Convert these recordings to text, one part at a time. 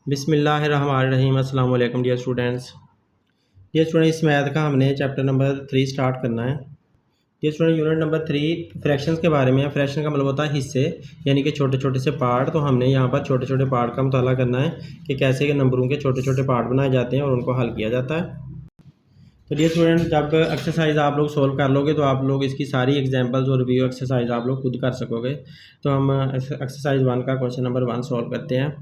बिस्मिल्लाहिर्रहमानिर्रहीम। अस्सलाम वालेकुम डियर स्टूडेंट्स। इस मैथ का हमने चैप्टर नंबर 3 स्टार्ट करना है। Dear student, unit number 3 fractions के बारे में है। फ्रैक्शन का मतलब होता है हिस्से, यानी कि छोटे छोटे से पार्ट। तो हमने यहाँ पर छोटे छोटे पार्ट का मुताला करना है कि कैसे के नंबरों के छोटे छोटे पार्ट बनाए जाते हैं और उनको हल किया जाता है। तो डियर स्टूडेंट, जब एक्सरसाइज आप लोग सोल्व कर लोगे तो आप लोग इसकी सारी एग्जांपल्स और रिव्यू एक्सरसाइज आप लोग खुद कर सकोगे। तो हम एक्सरसाइज 1 का क्वेश्चन नंबर 1 सॉल्व करते हैं।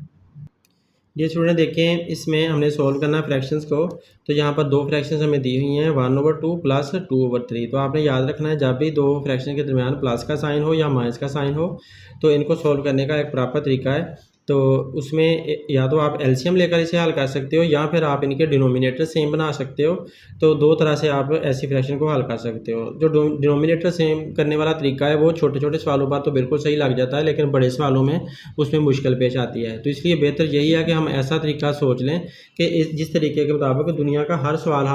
ये स्टूडेंट देखें, इसमें हमने सोल्व करना है फ्रैक्शंस को। तो यहाँ पर दो फ्रैक्शंस हमें दी हुई हैं, 1/2 प्लस 2/3। तो आपने याद रखना है, जब भी दो फ्रैक्शन के दरमियान प्लस का साइन हो या माइनस का साइन हो तो इनको सोल्व करने का एक प्रॉपर तरीका है। तो उसमें या तो आप एलसीएम लेकर इसे हल कर सकते हो या फिर आप इनके डिनोमिनेटर सेम बना सकते हो। तो दो तरह से आप ऐसी फ्रैक्शन को हल कर सकते हो। जो डिनोमिनेटर सेम करने वाला तरीका है वो छोटे छोटे सवालों पर तो बिल्कुल सही लग जाता है, लेकिन बड़े सवालों में उसमें मुश्किल पेश आती है। तो इसलिए बेहतर यही है कि हम ऐसा तरीका सोच लें कि जिस तरीके के मुताबिक दुनिया का हर सवाल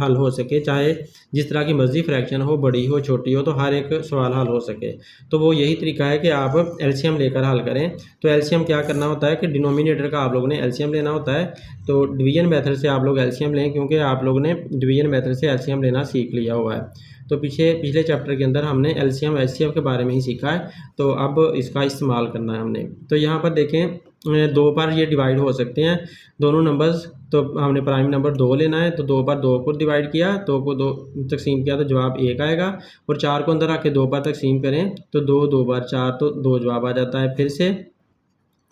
हल हो सके, चाहे जिस तरह की मर्जी फ्रैक्शन हो, बड़ी हो छोटी हो, तो हर एक सवाल हल हो सके। तो वो यही तरीका है कि आप एलसीएम लेकर हल करें। तो एलसीएम क्या करना होता है कि डिनोमिनेटर का आप लोगों ने एलसीएम लेना होता है। तो डिवीजन मेथड से आप लोग एलसीएम लें, क्योंकि आप लोगों ने डिवीजन मेथड से एलसीएम लेना सीख लिया हुआ है। तो पिछले चैप्टर के अंदर हमने एलसीएम एचसीएफ के बारे में ही सीखा है। तो अब इसका इस्तेमाल करना है हमने। तो यहाँ पर देखें, दो बार ये डिवाइड हो सकते हैं दोनों नंबर्स। तो हमने प्राइम नंबर 2 लेना है, तो 2 बार 2 को डिवाइड किया, 2 को 2 तकसीम किया तो जवाब 1 आएगा। और 4 को अंदर आके 2 बार तकसीम करें तो 2 बार 4 तो 2 जवाब आ जाता है। फिर से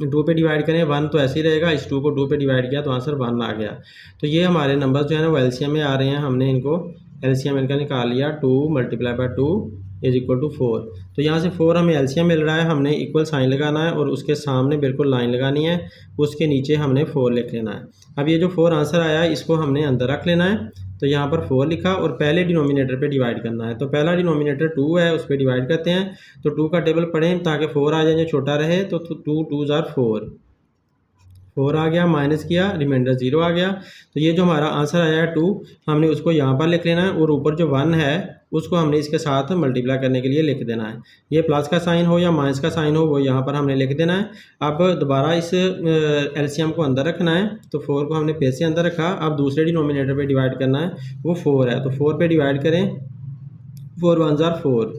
2 पे डिवाइड करें, 1 तो ऐसे ही रहेगा। इस 2 को 2 पे डिवाइड किया तो आंसर 1 आ गया। तो ये हमारे नंबर जो है ना वो एलसीएम में आ रहे हैं। हमने इनको एलसीएम इनका निकाल लिया। 2 × 2 = 4। तो यहाँ से 4 हमें एलसीएम मिल रहा है। हमने इक्वल साइन लगाना है और उसके सामने बिल्कुल लाइन लगानी है, उसके नीचे हमने 4 लिख लेना है। अब ये जो 4 आंसर आया है इसको हमने अंदर रख लेना है। तो यहाँ पर 4 लिखा और पहले डिनोमिनेटर पे डिवाइड करना है। तो पहला डिनोमिनेटर 2 है, उस पर डिवाइड करते हैं। तो 2 का टेबल पढ़ें ताकि 4 आ जाए, जो छोटा रहे। तो 2 2 * 4 आ गया, माइनस किया, रिमाइंडर 0 आ गया। तो ये जो हमारा आंसर आया है 2, हमने उसको यहाँ पर लिख लेना है और ऊपर जो 1 है उसको हमने इसके साथ मल्टीप्लाई करने के लिए लिख देना है। ये प्लस का साइन हो या माइनस का साइन हो वो यहाँ पर हमने लिख देना है। अब दोबारा इस एलसीएम को अंदर रखना है। तो 4 को हमने फिर से अंदर रखा। अब दूसरे डिनोमिनेटर पे डिवाइड करना है, वो 4 है। तो 4 पे डिवाइड करें, 4 × 1 = 4,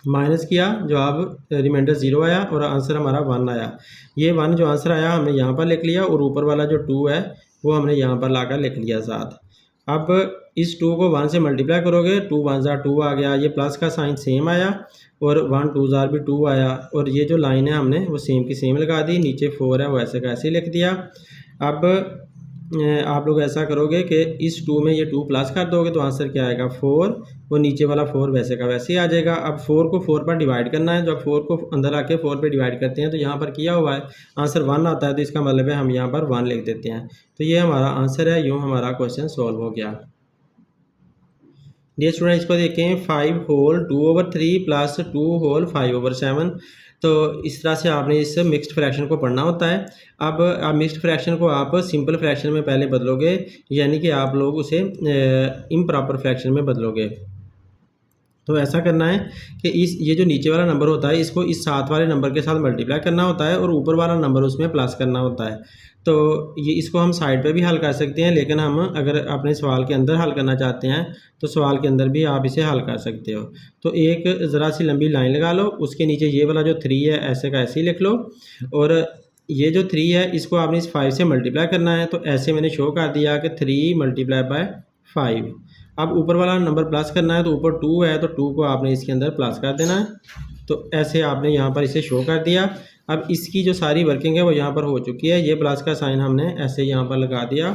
माइनस किया, जवाब रिमाइंडर 0 आया और आंसर हमारा 1 आया। ये 1 जो आंसर आया हमने यहाँ पर लिख लिया और ऊपर वाला जो 2 है वो हमने यहाँ पर लाकर लिख लिया साथ। अब इस 2 को 1 से मल्टीप्लाई करोगे, 2 × 1 = 2 आ गया। ये प्लस का साइन सेम आया और 1 2 * भी 2 आया। और ये जो लाइन है हमने वो सेम की सेम लगा दी, नीचे 4 है वो ऐसे का ऐसे लिख दिया। अब आप लोग ऐसा करोगे कि इस 2 में ये 2 प्लस कर दोगे तो आंसर क्या आएगा 4, वो नीचे वाला 4 वैसे का वैसे ही आ जाएगा। अब 4 को 4 पर डिवाइड करना है। जब 4 को अंदर आके 4 पे डिवाइड करते हैं तो यहाँ पर किया हुआ है, आंसर 1 आता है। तो इसका मतलब है हम यहाँ पर 1 लिख देते हैं। तो ये हमारा आंसर है। यूँ हमारा क्वेश्चन सॉल्व हो गया। डियर स्टूडेंट, इसको देखें, 5 होल 2/3 प्लस 2 होल 5/7। तो इस तरह से आपने इस मिक्स्ड फ्रैक्शन को पढ़ना होता है। अब आप मिक्स्ड फ्रैक्शन को आप सिंपल फ्रैक्शन में पहले बदलोगे, यानी कि आप लोग उसे इम्प्रॉपर फ्रैक्शन में बदलोगे। तो ऐसा करना है कि ये जो नीचे वाला नंबर होता है इसको इस 7 वाले नंबर के साथ मल्टीप्लाई करना होता है और ऊपर वाला नंबर उसमें प्लस करना होता है। तो ये इसको हम साइड पे भी हल कर सकते हैं, लेकिन हम अगर अपने सवाल के अंदर हल करना चाहते हैं तो सवाल के अंदर भी आप इसे हल कर सकते हो। तो एक ज़रा सी लंबी लाइन लगा लो, उसके नीचे ये वाला जो 3 है ऐसे का ऐसे ही लिख लो। और ये जो 3 है इसको आपने इस 5 से मल्टीप्लाई करना है। तो ऐसे मैंने शो कर दिया कि 3 × 5। अब ऊपर वाला नंबर प्लस करना है, तो ऊपर 2 है तो 2 को आपने इसके अंदर प्लस कर देना है। तो ऐसे आपने यहाँ पर इसे शो कर दिया। अब इसकी जो सारी वर्किंग है वो यहाँ पर हो चुकी है। ये प्लस का साइन हमने ऐसे यहाँ पर लगा दिया।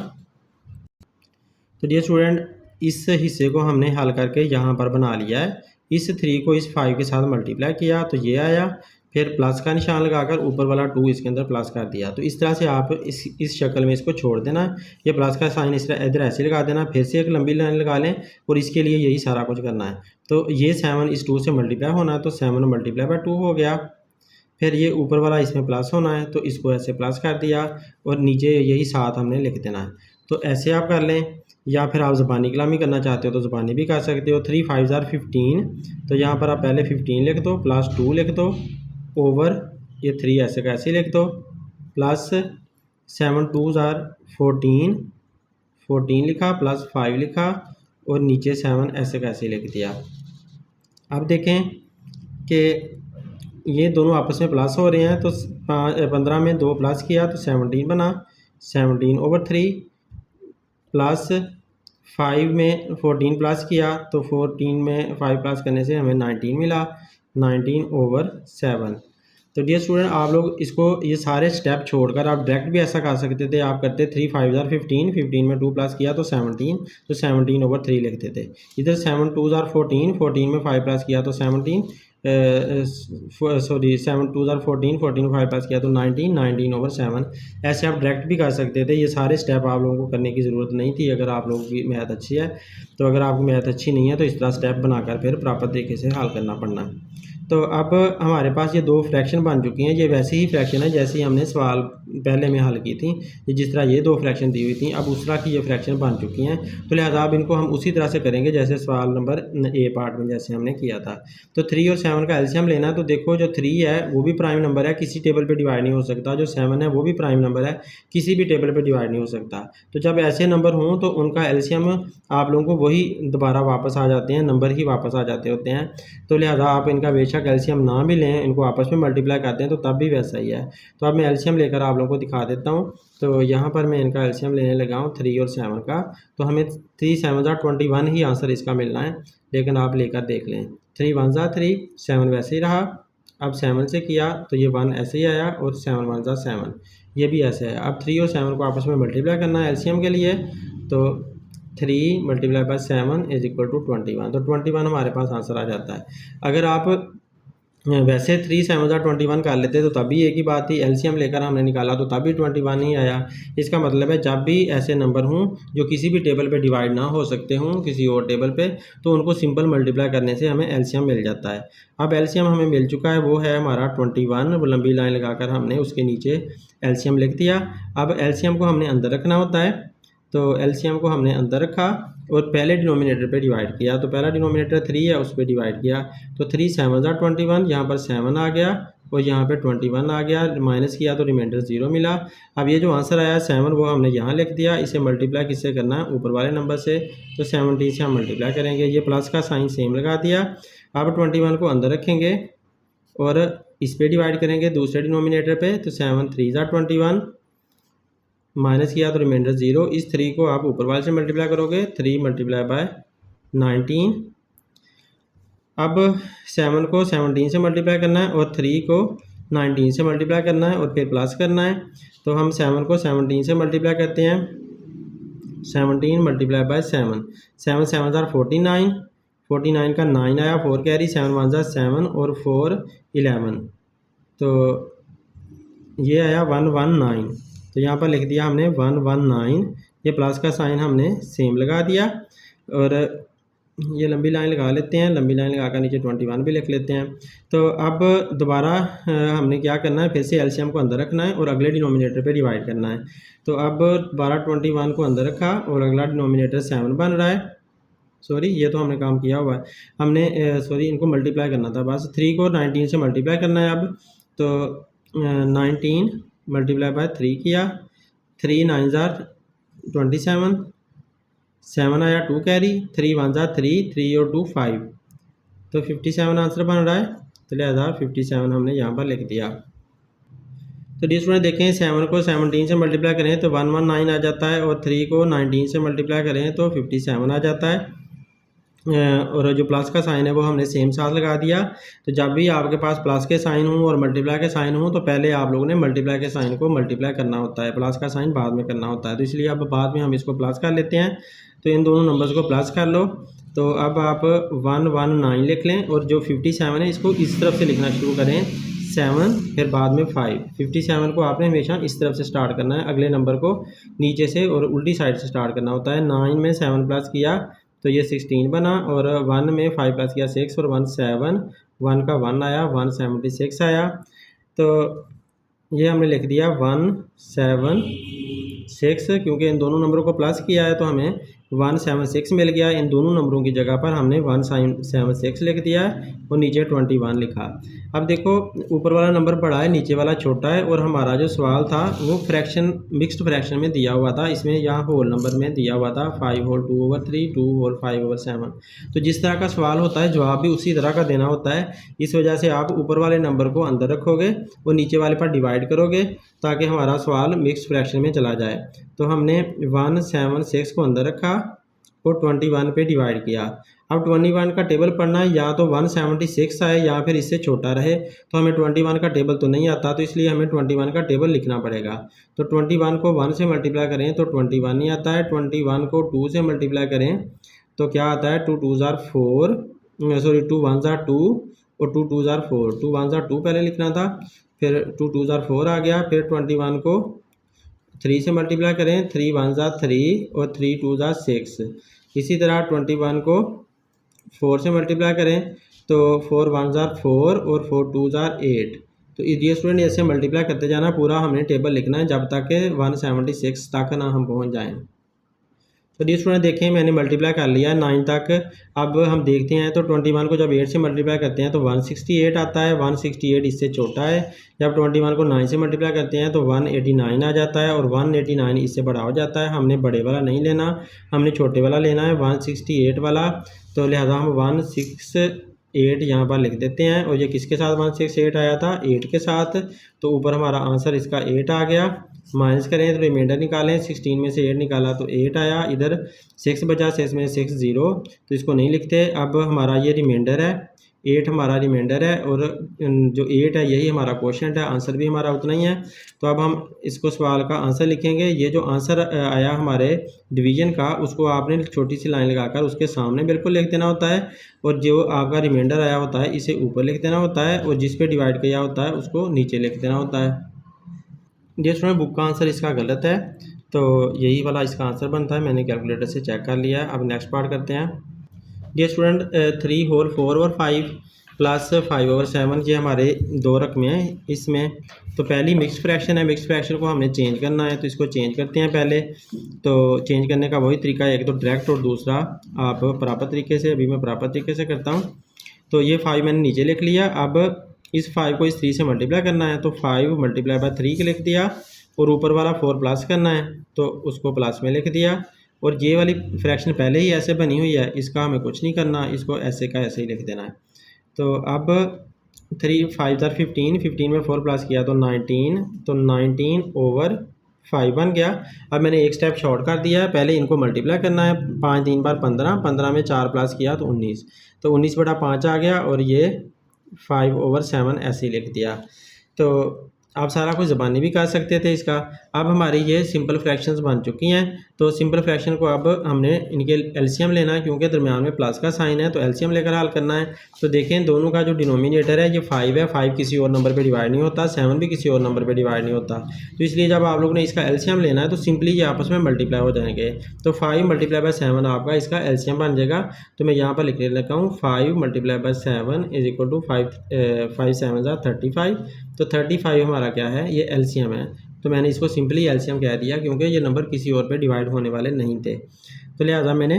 तो डियर स्टूडेंट, इस हिस्से को हमने हल करके यहाँ पर बना लिया है। इस 3 को इस 5 के साथ मल्टीप्लाई किया तो ये आया, फिर प्लस का निशान लगाकर ऊपर वाला 2 इसके अंदर प्लस कर दिया। तो इस तरह से आप इस शक्ल में इसको छोड़ देना। ये प्लस का साइन इस तरह इधर ऐसे लगा देना, फिर से एक लंबी लाइन लगा लें और इसके लिए यही सारा कुछ करना है। तो ये 7 इस 2 से मल्टीप्लाई होना है, तो 7 × 2 हो गया। फिर ये ऊपर वाला इसमें प्लस होना है तो इसको ऐसे प्लस कर दिया और नीचे यही 7 हमने लिख देना है। तो ऐसे आप कर लें, या फिर आप ज़बानी कलामी करना चाहते हो तो ज़बानी भी कर सकते हो। 3 × 5 = 15। तो यहाँ पर आप पहले 15 लिख दो, +2 लिख दो, ओवर ये 3 ऐसे का ऐसे लिख दो, प्लस 7 2 ज़ार 14, 14 लिखा प्लस 5 लिखा और नीचे 7 ऐसे कैसे लिख दिया। अब देखें कि ये दोनों आपस में प्लस हो रहे हैं, तो 15 में 2 प्लस किया तो 17 बना, 17/3 प्लस 5 में 14 प्लस किया तो 14 में 5 प्लस करने से हमें 19 मिला, 19/7। तो डियर स्टूडेंट, आप लोग इसको ये सारे स्टेप छोड़कर आप डायरेक्ट भी ऐसा कर सकते थे। आप करते 3 5 ज़ार 15, 15 में 2 प्लस किया तो 17, तो 17/3 लिखते थे। इधर 7 2 ज़ार 14, 14 में 5 प्लस किया तो 17, 7 2 ज़ार 14, 14 में 5 प्लस किया तो 19, 19/7। ऐसे आप डायरेक्ट भी कर सकते थे। ये सारे स्टेप आप लोगों को करने की ज़रूरत नहीं थी अगर आप लोगों की मैथ अच्छी है। तो अगर आपकी मैथ अच्छी नहीं है तो इस तरह स्टेप बनाकर फिर प्रॉपर तरीके से हल करना पड़ना। तो अब हमारे पास ये 2 फ्रैक्शन बन चुकी हैं। ये वैसे ही फ्रैक्शन है जैसे ही हमने सवाल पहले में हल की थी। ये जिस तरह ये 2 फ्रैक्शन दी हुई थी, अब उस तरह की ये फ्रैक्शन बन चुकी हैं। तो लिहाजा अब इनको हम उसी तरह से करेंगे जैसे सवाल नंबर ए पार्ट में जैसे हमने किया था। तो 3 और 7 का एलसीएम लेना है। तो देखो जो 3 है वो भी प्राइम नंबर है, किसी टेबल पर डिवाइड नहीं हो सकता। जो 7 है वो भी प्राइम नंबर है, किसी भी टेबल पर डिवाइड नहीं हो सकता। तो जब ऐसे नंबर हों तो उनका एलसीएम आप लोगों को वही दोबारा वापस आ जाते हैं, नंबर ही वापस आ जाते होते हैं। तो लिहाजा आप इनका बेशक एलसीएम ना भी लें, इनको आपस में मल्टीप्लाई करते हैं तो तब भी वैसा ही है। तो अब मैं एलसीएम लेकर आप लोगों को दिखा देता हूँ। तो यहाँ पर मैं इनका एलसीएम लेने लगा हूँ 3 और 7 का। तो हमें 3 7 ज़ार 21 ही आंसर इसका मिलना है, लेकिन आप लेकर देख लें। 3 1 ज़ार 3, 7 वैसे ही रहा। अब 7 से किया तो ये 1 ऐसे ही आया और 7 1 ज़ार 7 ये भी ऐसे है। अब 3 और 7 को आपस में मल्टीप्लाई करना है एलसीएम के लिए। तो 3 × 7 = 21। तो 21 हमारे पास आंसर आ जाता है। अगर आप वैसे 3 7 ज़ार 21 कर लेते तो तभी एक ही बात थी, एलसीएम लेकर हमने निकाला तो तभी 21 ही आया। इसका मतलब है जब भी ऐसे नंबर हों जो किसी भी टेबल पे डिवाइड ना हो सकते हों किसी और टेबल पे, तो उनको सिंपल मल्टीप्लाई करने से हमें एलसीएम मिल जाता है। अब एलसीएम हमें मिल चुका है, वो है हमारा 21। वो लंबी लाइन लगाकर हमने उसके नीचे एलसीएम लिख दिया। अब एलसीएम को हमने अंदर रखना होता है। तो एलसीएम को हमने अंदर रखा और पहले डिनोमिनेटर पे डिवाइड किया। तो पहला डिनोमिनेटर 3 है, उस पर डिवाइड किया। तो 3 7 ज़ार 21, यहाँ पर 7 आ गया और यहाँ पे 21 आ गया। माइनस किया तो रिमाइंडर 0 मिला। अब ये जो आंसर आया 7 वो हमने यहाँ लिख दिया। इसे मल्टीप्लाई किससे करना है? ऊपर वाले नंबर से। तो 17 से हम मल्टीप्लाई करेंगे। ये प्लस का साइन सेम लगा दिया। अब 21 को अंदर रखेंगे और इस पर डिवाइड करेंगे दूसरे डिनोमिनेटर पे। तो 7 3 ज़ार 21, माइनस किया तो रिमाइंडर 0। इस 3 को आप ऊपर वाले से मल्टीप्लाई करोगे, 3 × 19। अब 7 को 17 से मल्टीप्लाई करना है और 3 को 19 से मल्टीप्लाई करना है और फिर प्लस करना है। तो हम 7 को 17 से मल्टीप्लाई करते हैं। 17 × 7, 7 7 ज़ार 49, 49 का 9 आया, 4 कैरी, 7 1 ज़ार 7 और 4 11। तो ये आया 119। तो यहाँ पर लिख दिया हमने 119। ये प्लस का साइन हमने सेम लगा दिया और ये लंबी लाइन लगा लेते हैं। लंबी लाइन लगाकर नीचे 21 भी लिख लेते हैं। तो अब दोबारा हमने क्या करना है, फिर से एलसीएम को अंदर रखना है और अगले डिनोमिनेटर पे डिवाइड करना है। तो अब दोबारा 21 को अंदर रखा और अगला डिनोमिनेटर 7 बन रहा है। सॉरी, ये तो हमने काम किया हुआ है। हमने इनको मल्टीप्लाई करना था बस। 3 को 19 से मल्टीप्लाई करना है। अब तो 19 × 3 किया। 3 9 ज़ार 27, 7 आया, 2 कैरी, 3 1 ज़ार 3, 3 और 2 5। तो 57 आंसर बन रहा है। तो लिहाजा 57 हमने यहाँ पर लिख दिया। तो डियर स्टूडेंट देखें, 7 को 17 से मल्टीप्लाई करें तो 119 आ जाता है और 3 को 19 से मल्टीप्लाई करें तो 57 आ जाता है। और जो प्लस का साइन है वो हमने सेम साथ लगा दिया। तो जब भी आपके पास प्लस के साइन हों और मल्टीप्लाई के साइन हों तो पहले आप लोगों ने मल्टीप्लाई के साइन को मल्टीप्लाई करना होता है, प्लस का साइन बाद में करना होता है। तो इसलिए अब बाद में हम इसको प्लस कर लेते हैं। तो इन दोनों नंबर्स को प्लस कर लो। तो अब आप 119 लिख लें और जो 57 है इसको इस तरफ से लिखना शुरू करें, 7 फिर बाद में 5। 57 को आपने हमेशा इस तरफ से स्टार्ट करना है, अगले नंबर को नीचे से और उल्टी साइड से स्टार्ट करना होता है। 9 में 7 प्लस किया तो ये 16 बना और 1 में 5 प्लस किया 6 और 1 7, 1 का 1 आया, 176 आया। तो ये हमने लिख दिया 176, क्योंकि इन दोनों नंबरों को प्लस किया है तो हमें 176 मिल गया। इन दोनों नंबरों की जगह पर हमने 176 लिख दिया और नीचे 21 लिखा। अब देखो ऊपर वाला नंबर बड़ा है, नीचे वाला छोटा है, और हमारा जो सवाल था वो फ्रैक्शन मिक्स्ड फ्रैक्शन में दिया हुआ था। इसमें यहाँ होल नंबर में दिया हुआ था 5 होल 2/3 2 होल 5/7। तो जिस तरह का सवाल होता है जवाब भी उसी तरह का देना होता है। इस वजह से आप ऊपर वाले नंबर को अंदर रखोगे और नीचे वाले पर डिवाइड करोगे ताकि हमारा सवाल मिक्स्ड फ्रैक्शन में चला जाए। तो हमने 176 को अंदर रखा और 21 पे डिवाइड किया। अब 21 का टेबल पढ़ना है, या तो 176 आए या फिर इससे छोटा रहे। तो हमें 21 का टेबल तो नहीं आता, तो इसलिए हमें 21 का टेबल लिखना पड़ेगा। तो 21 को 1 से मल्टीप्लाई करें तो 21 नहीं आता है। 21 को 2 से मल्टीप्लाई करें तो क्या आता है, 2 2 ज़ार 4, सॉरी 2 1 ज़ार 2 और 2 2 ज़ार 4। 2 1 ज़ार 2 पहले लिखना था, फिर 2 2 ज़ार 4 आ गया। फिर 21 को 3 से मल्टीप्लाई करें, 3 1 ज़ार 3 और 3 2 ज़ार 6। इसी तरह 21 को 4 से मल्टीप्लाई करें तो 4 1 ज़ार 4 और 4 2 ज़ार 8। तो ये स्टूडेंट ऐसे मल्टीप्लाई करते जाना, पूरा हमने टेबल लिखना है जब तक 176 तक ना हम पहुंच जाएं। तो डी स्टूडेंट देखें मैंने मल्टीप्लाई कर लिया 9 तक। अब हम देखते हैं तो 21 को जब 8 से मल्टीप्लाई करते हैं तो 168 आता है। 168 इससे छोटा है। जब 21 को 9 से मल्टीप्लाई करते हैं तो 189 आ जाता है, और 189 इससे बड़ा हो जाता है। हमने बड़े वाला नहीं लेना, हमने छोटे वाला लेना है 168 वाला। तो लिहाजा हम 168 यहाँ पर लिख देते हैं। और ये किसके साथ 168 आया था, 8 के साथ। तो ऊपर हमारा आंसर इसका 8 आ गया। माइनस करें तो रिमाइंडर निकालें, 16 में से 8 निकाला तो 8 आया। इधर 6 बचा, 6 में 6 0, तो इसको नहीं लिखते। अब हमारा ये रिमाइंडर है, 8 हमारा रिमाइंडर है, और जो 8 है यही हमारा क्वोशिएंट है। आंसर भी हमारा उतना ही है। तो अब हम इसको सवाल का आंसर लिखेंगे। ये जो आंसर आया हमारे डिवीजन का, उसको आपने छोटी सी लाइन लगाकर उसके सामने बिल्कुल लिख देना होता है, और जो आपका रिमाइंडर आया होता है इसे ऊपर लिख देना होता है, और जिस पे डिवाइड किया होता है उसको नीचे लिख देना होता है। जी स्टूडेंट बुक का आंसर इसका गलत है, तो यही वाला इसका आंसर बनता है। मैंने कैलकुलेटर से चेक कर लिया है। अब नेक्स्ट पार्ट करते हैं। जी स्टूडेंट 3 होल 4/5 प्लस 5/7 ये हमारे दो रकमें हैं इसमें। तो पहली मिक्स फ्रैक्शन है, मिक्स फ्रैक्शन को हमने चेंज करना है, तो इसको चेंज करते हैं पहले। तो चेंज करने का वही तरीका है, एक तो डायरेक्ट और दूसरा आप प्रॉपर तरीके से। अभी मैं प्रॉपर तरीके से करता हूँ। तो ये 5 मैंने नीचे लिख लिया। अब इस 5 को इस 3 से मल्टीप्लाई करना है, तो 5 मल्टीप्लाई बाय 3 के लिख दिया, और ऊपर वाला 4 प्लस करना है तो उसको प्लस में लिख दिया। और ये वाली फ्रैक्शन पहले ही ऐसे बनी हुई है, इसका हमें कुछ नहीं करना, इसको ऐसे का ऐसे ही लिख देना है। तो अब 3 5 ज़ार 15, 15 में 4 प्लस किया तो 19, तो 19/5 बन गया। अब मैंने एक स्टेप शॉर्ट कर दिया है, पहले इनको मल्टीप्लाई करना है। 5 3 बार 15, 15 में 4 प्लस किया तो 19, तो 19/5 आ गया, और ये 5/7 ऐसे ही लिख दिया। तो आप सारा कुछ ज़बानी भी कर सकते थे इसका। अब हमारी ये सिंपल फ्रैक्शंस बन चुकी हैं। तो सिंपल फ्रैक्शन को अब हमने इनके एलसीएम लेना है, क्योंकि दरमियान में प्लस का साइन है, तो एलसीएम लेकर हल करना है। तो देखें दोनों का जो डिनोमिनेटर है ये 5 है। 5 किसी और नंबर पे डिवाइड नहीं होता, 7 भी किसी और नंबर पे डिवाइड नहीं होता। तो इसलिए जब आप लोगों ने इसका एलसीएम लेना है तो सिंपली ये आपस में मल्टीप्लाई हो जाएंगे। तो 5 मल्टीप्लाई बाय 7 आपका इसका एलसीएम बन जाएगा। तो मैं यहाँ पर लिखने लगा हूँ 5 multiply by 7 is equal to 5 7 ज़ा 35। तो 35 हमारा क्या है, ये एलसीएम है। तो मैंने इसको सिंपली एलसीएम कह दिया, क्योंकि ये नंबर किसी और पे डिवाइड होने वाले नहीं थे। तो लिहाजा मैंने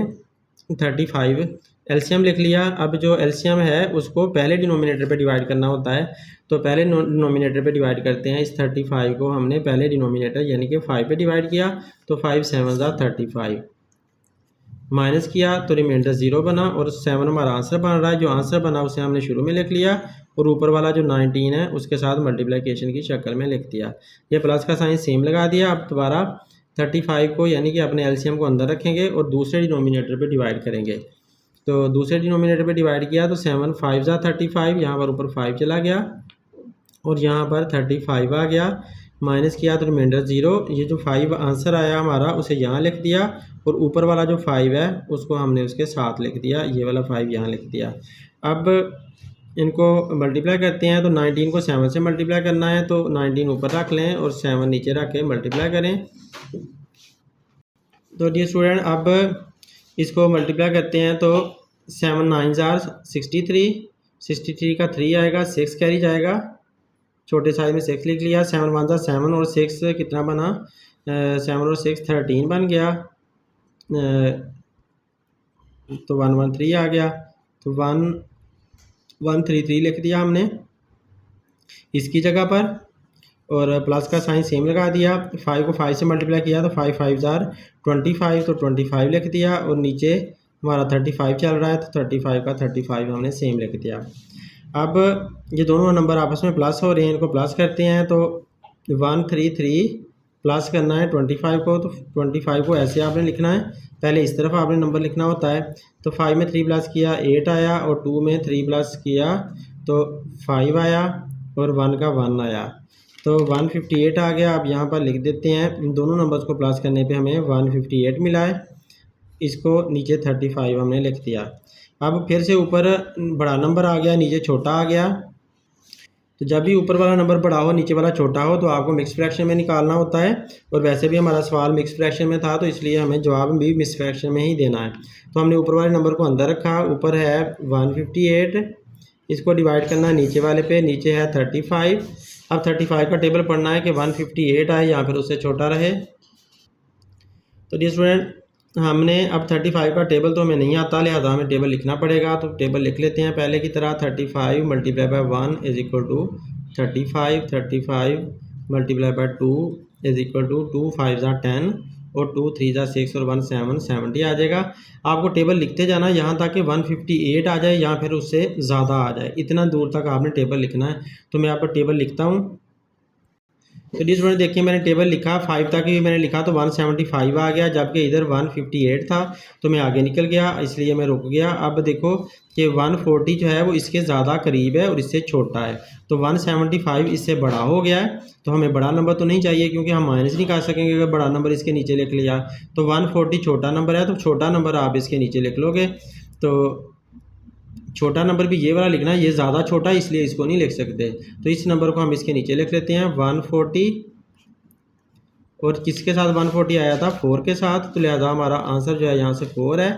35 एलसीएम लिख लिया। अब जो एलसीएम है उसको पहले डिनोमिनेटर पे डिवाइड करना होता है। तो पहले डिनोमिनेटर पे डिवाइड करते हैं। इस 35 को हमने पहले डिनोमिनेटर यानी कि 5 पे डिवाइड किया, तो 5 7 ज़ा 35 माइनस किया तो रिमाइंडर 0 बना, और 7 हमारा आंसर बन रहा है। जो आंसर बना उसे हमने शुरू में लिख लिया, और ऊपर वाला जो 19 है उसके साथ मल्टीप्लिकेशन की शक्ल में लिख दिया। ये प्लस का साइन सेम लगा दिया। अब दोबारा 35 को यानी कि अपने एलसीएम को अंदर रखेंगे और दूसरे डिनोमिनेटर पे डिवाइड करेंगे। तो दूसरे डिनोमिनेटर पे डिवाइड किया तो 7 5 ज़ा 35, यहाँ पर ऊपर 5 चला गया, और यहाँ पर 35 आ गया। माइनस किया तो रिमाइंडर 0। ये जो 5 आंसर आया हमारा उसे यहाँ लिख दिया, और ऊपर वाला जो 5 है उसको हमने उसके साथ लिख दिया, ये वाला 5 यहाँ लिख दिया। अब इनको मल्टीप्लाई करते हैं, तो 19 को 7 से मल्टीप्लाई करना है, तो 19 ऊपर रख लें और 7 नीचे रख के मल्टीप्लाई करें। तो डियर स्टूडेंट अब इसको मल्टीप्लाई करते हैं, तो 7 9 ज़ार 63, 63 का 3 आएगा, 6 कैरी जाएगा, छोटे साइज में 6 लिख लिया। 7 1 ज़ा 7 और 6 कितना बना, 7 और 6 13 बन गया। तो 1 1 3 आ गया, तो 1 1 3 3 लिख दिया हमने। इसकी जगह पर, और प्लस का साइन सेम लगा दिया। 5 को 5 से मल्टीप्लाई किया तो 5 5 ज़ार 25, तो 25 लिख दिया। और नीचे हमारा 35 चल रहा है तो 35 का 35 हमने सेम लिख दिया। अब ये दोनों नंबर आपस में प्लस हो रहे हैं, इनको प्लस करते हैं तो 133 प्लस करना है 25 को, तो 25 को ऐसे आपने लिखना है, पहले इस तरफ आपने नंबर लिखना होता है। तो 5 में 3 प्लस किया 8 आया, और 2 में 3 प्लस किया तो 5 आया, और 1 का 1 आया, तो 158 आ गया। अब यहाँ पर लिख देते हैं, इन दोनों नंबर्स को प्लस करने पे हमें 158 मिला है। इसको नीचे 35 हमने लिख दिया। अब फिर से ऊपर बड़ा नंबर आ गया, नीचे छोटा आ गया। तो जब भी ऊपर वाला नंबर बड़ा हो नीचे वाला छोटा हो तो आपको मिक्स फ्रैक्शन में निकालना होता है। और वैसे भी हमारा सवाल मिक्स फ्रैक्शन में था, तो इसलिए हमें जवाब भी मिक्स फ्रैक्शन में ही देना है। तो हमने ऊपर वाले नंबर को अंदर रखा, ऊपर है 158, इसको डिवाइड करना है नीचे वाले पे, नीचे है 35। अब 35 का टेबल पढ़ना है कि 158 आए या फिर उससे छोटा रहे। तो डियर स्टूडेंट, हमने अब 35 का टेबल तो हमें नहीं आता, लिहाजा हमें टेबल लिखना पड़ेगा। तो टेबल लिख लेते हैं पहले की तरह, 35 multiply by 1 is equal to 35, 35 multiply by 2 is equal to 2 5 ज़ा 10, और 2 3 ज़ा 6 और 1 7 70 आ जाएगा। आपको टेबल लिखते जाना यहाँ तक कि 158 आ जाए या फिर उससे ज़्यादा आ जाए, इतना दूर तक आपने टेबल लिखना है। तो मैं यहाँ पर टेबल लिखता हूँ। तो डियर स्टूडेंट देखिए, मैंने टेबल लिखा, 5 तक भी मैंने लिखा तो 175 आ गया, जबकि इधर 158 था, तो मैं आगे निकल गया, इसलिए मैं रुक गया। अब देखो कि 140 जो है वो इसके ज़्यादा करीब है और इससे छोटा है, तो 175 इससे बड़ा हो गया है। तो हमें बड़ा नंबर तो नहीं चाहिए, क्योंकि हम माइनस नहीं कर सकेंगे अगर बड़ा नंबर इसके नीचे लिख लिया। तो 140 छोटा नंबर है, तो छोटा नंबर आप इसके नीचे लिख लोगे। तो छोटा नंबर भी ये वाला लिखना है, ये ज़्यादा छोटा है इसलिए इसको नहीं लिख सकते, तो इस नंबर को हम इसके नीचे लिख लेते हैं 140। और किसके साथ 140 आया था? 4 के साथ, तो लिहाजा हमारा आंसर जो है यहाँ से 4 है।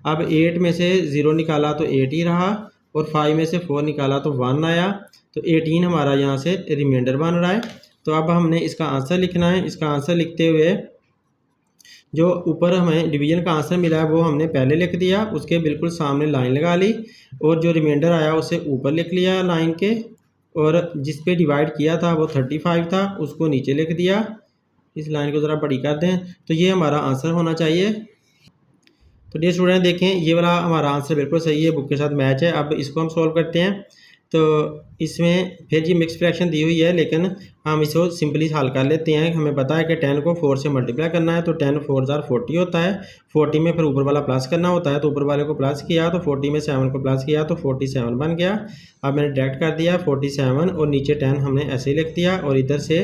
अब 8 में से 0 निकाला तो 8 ही रहा, और 5 में से 4 निकाला तो 1 आया, तो 18 हमारा यहाँ से रिमाइंडर बन रहा है। तो अब हमने इसका आंसर लिखना है। इसका आंसर लिखते हुए जो ऊपर हमें डिवीजन का आंसर मिला है वो हमने पहले लिख दिया, उसके बिल्कुल सामने लाइन लगा ली, और जो रिमाइंडर आया उसे ऊपर लिख लिया लाइन के, और जिस पे डिवाइड किया था वो 35 था, उसको नीचे लिख दिया। इस लाइन को ज़रा बड़ी कर दें, तो ये हमारा आंसर होना चाहिए। तो डियर स्टूडेंट देखें, ये वाला हमारा आंसर बिल्कुल सही है, बुक के साथ मैच है। अब इसको हम सॉल्व करते हैं। तो इसमें फिर ये मिक्स फ्रैक्शन दी हुई है, लेकिन हम इसको सिंपली हल कर लेते हैं। हमें पता है कि 10 को 4 से मल्टीप्लाई करना है, तो 10 4 ज़ार 40 होता है। 40 में फिर ऊपर वाला प्लस करना होता है, तो ऊपर वाले को प्लस किया तो 40 में 7 को प्लस किया तो 47 बन गया। अब मैंने डायरेक्ट कर दिया 47, और नीचे 10 हमने ऐसे ही लिख दिया, और इधर से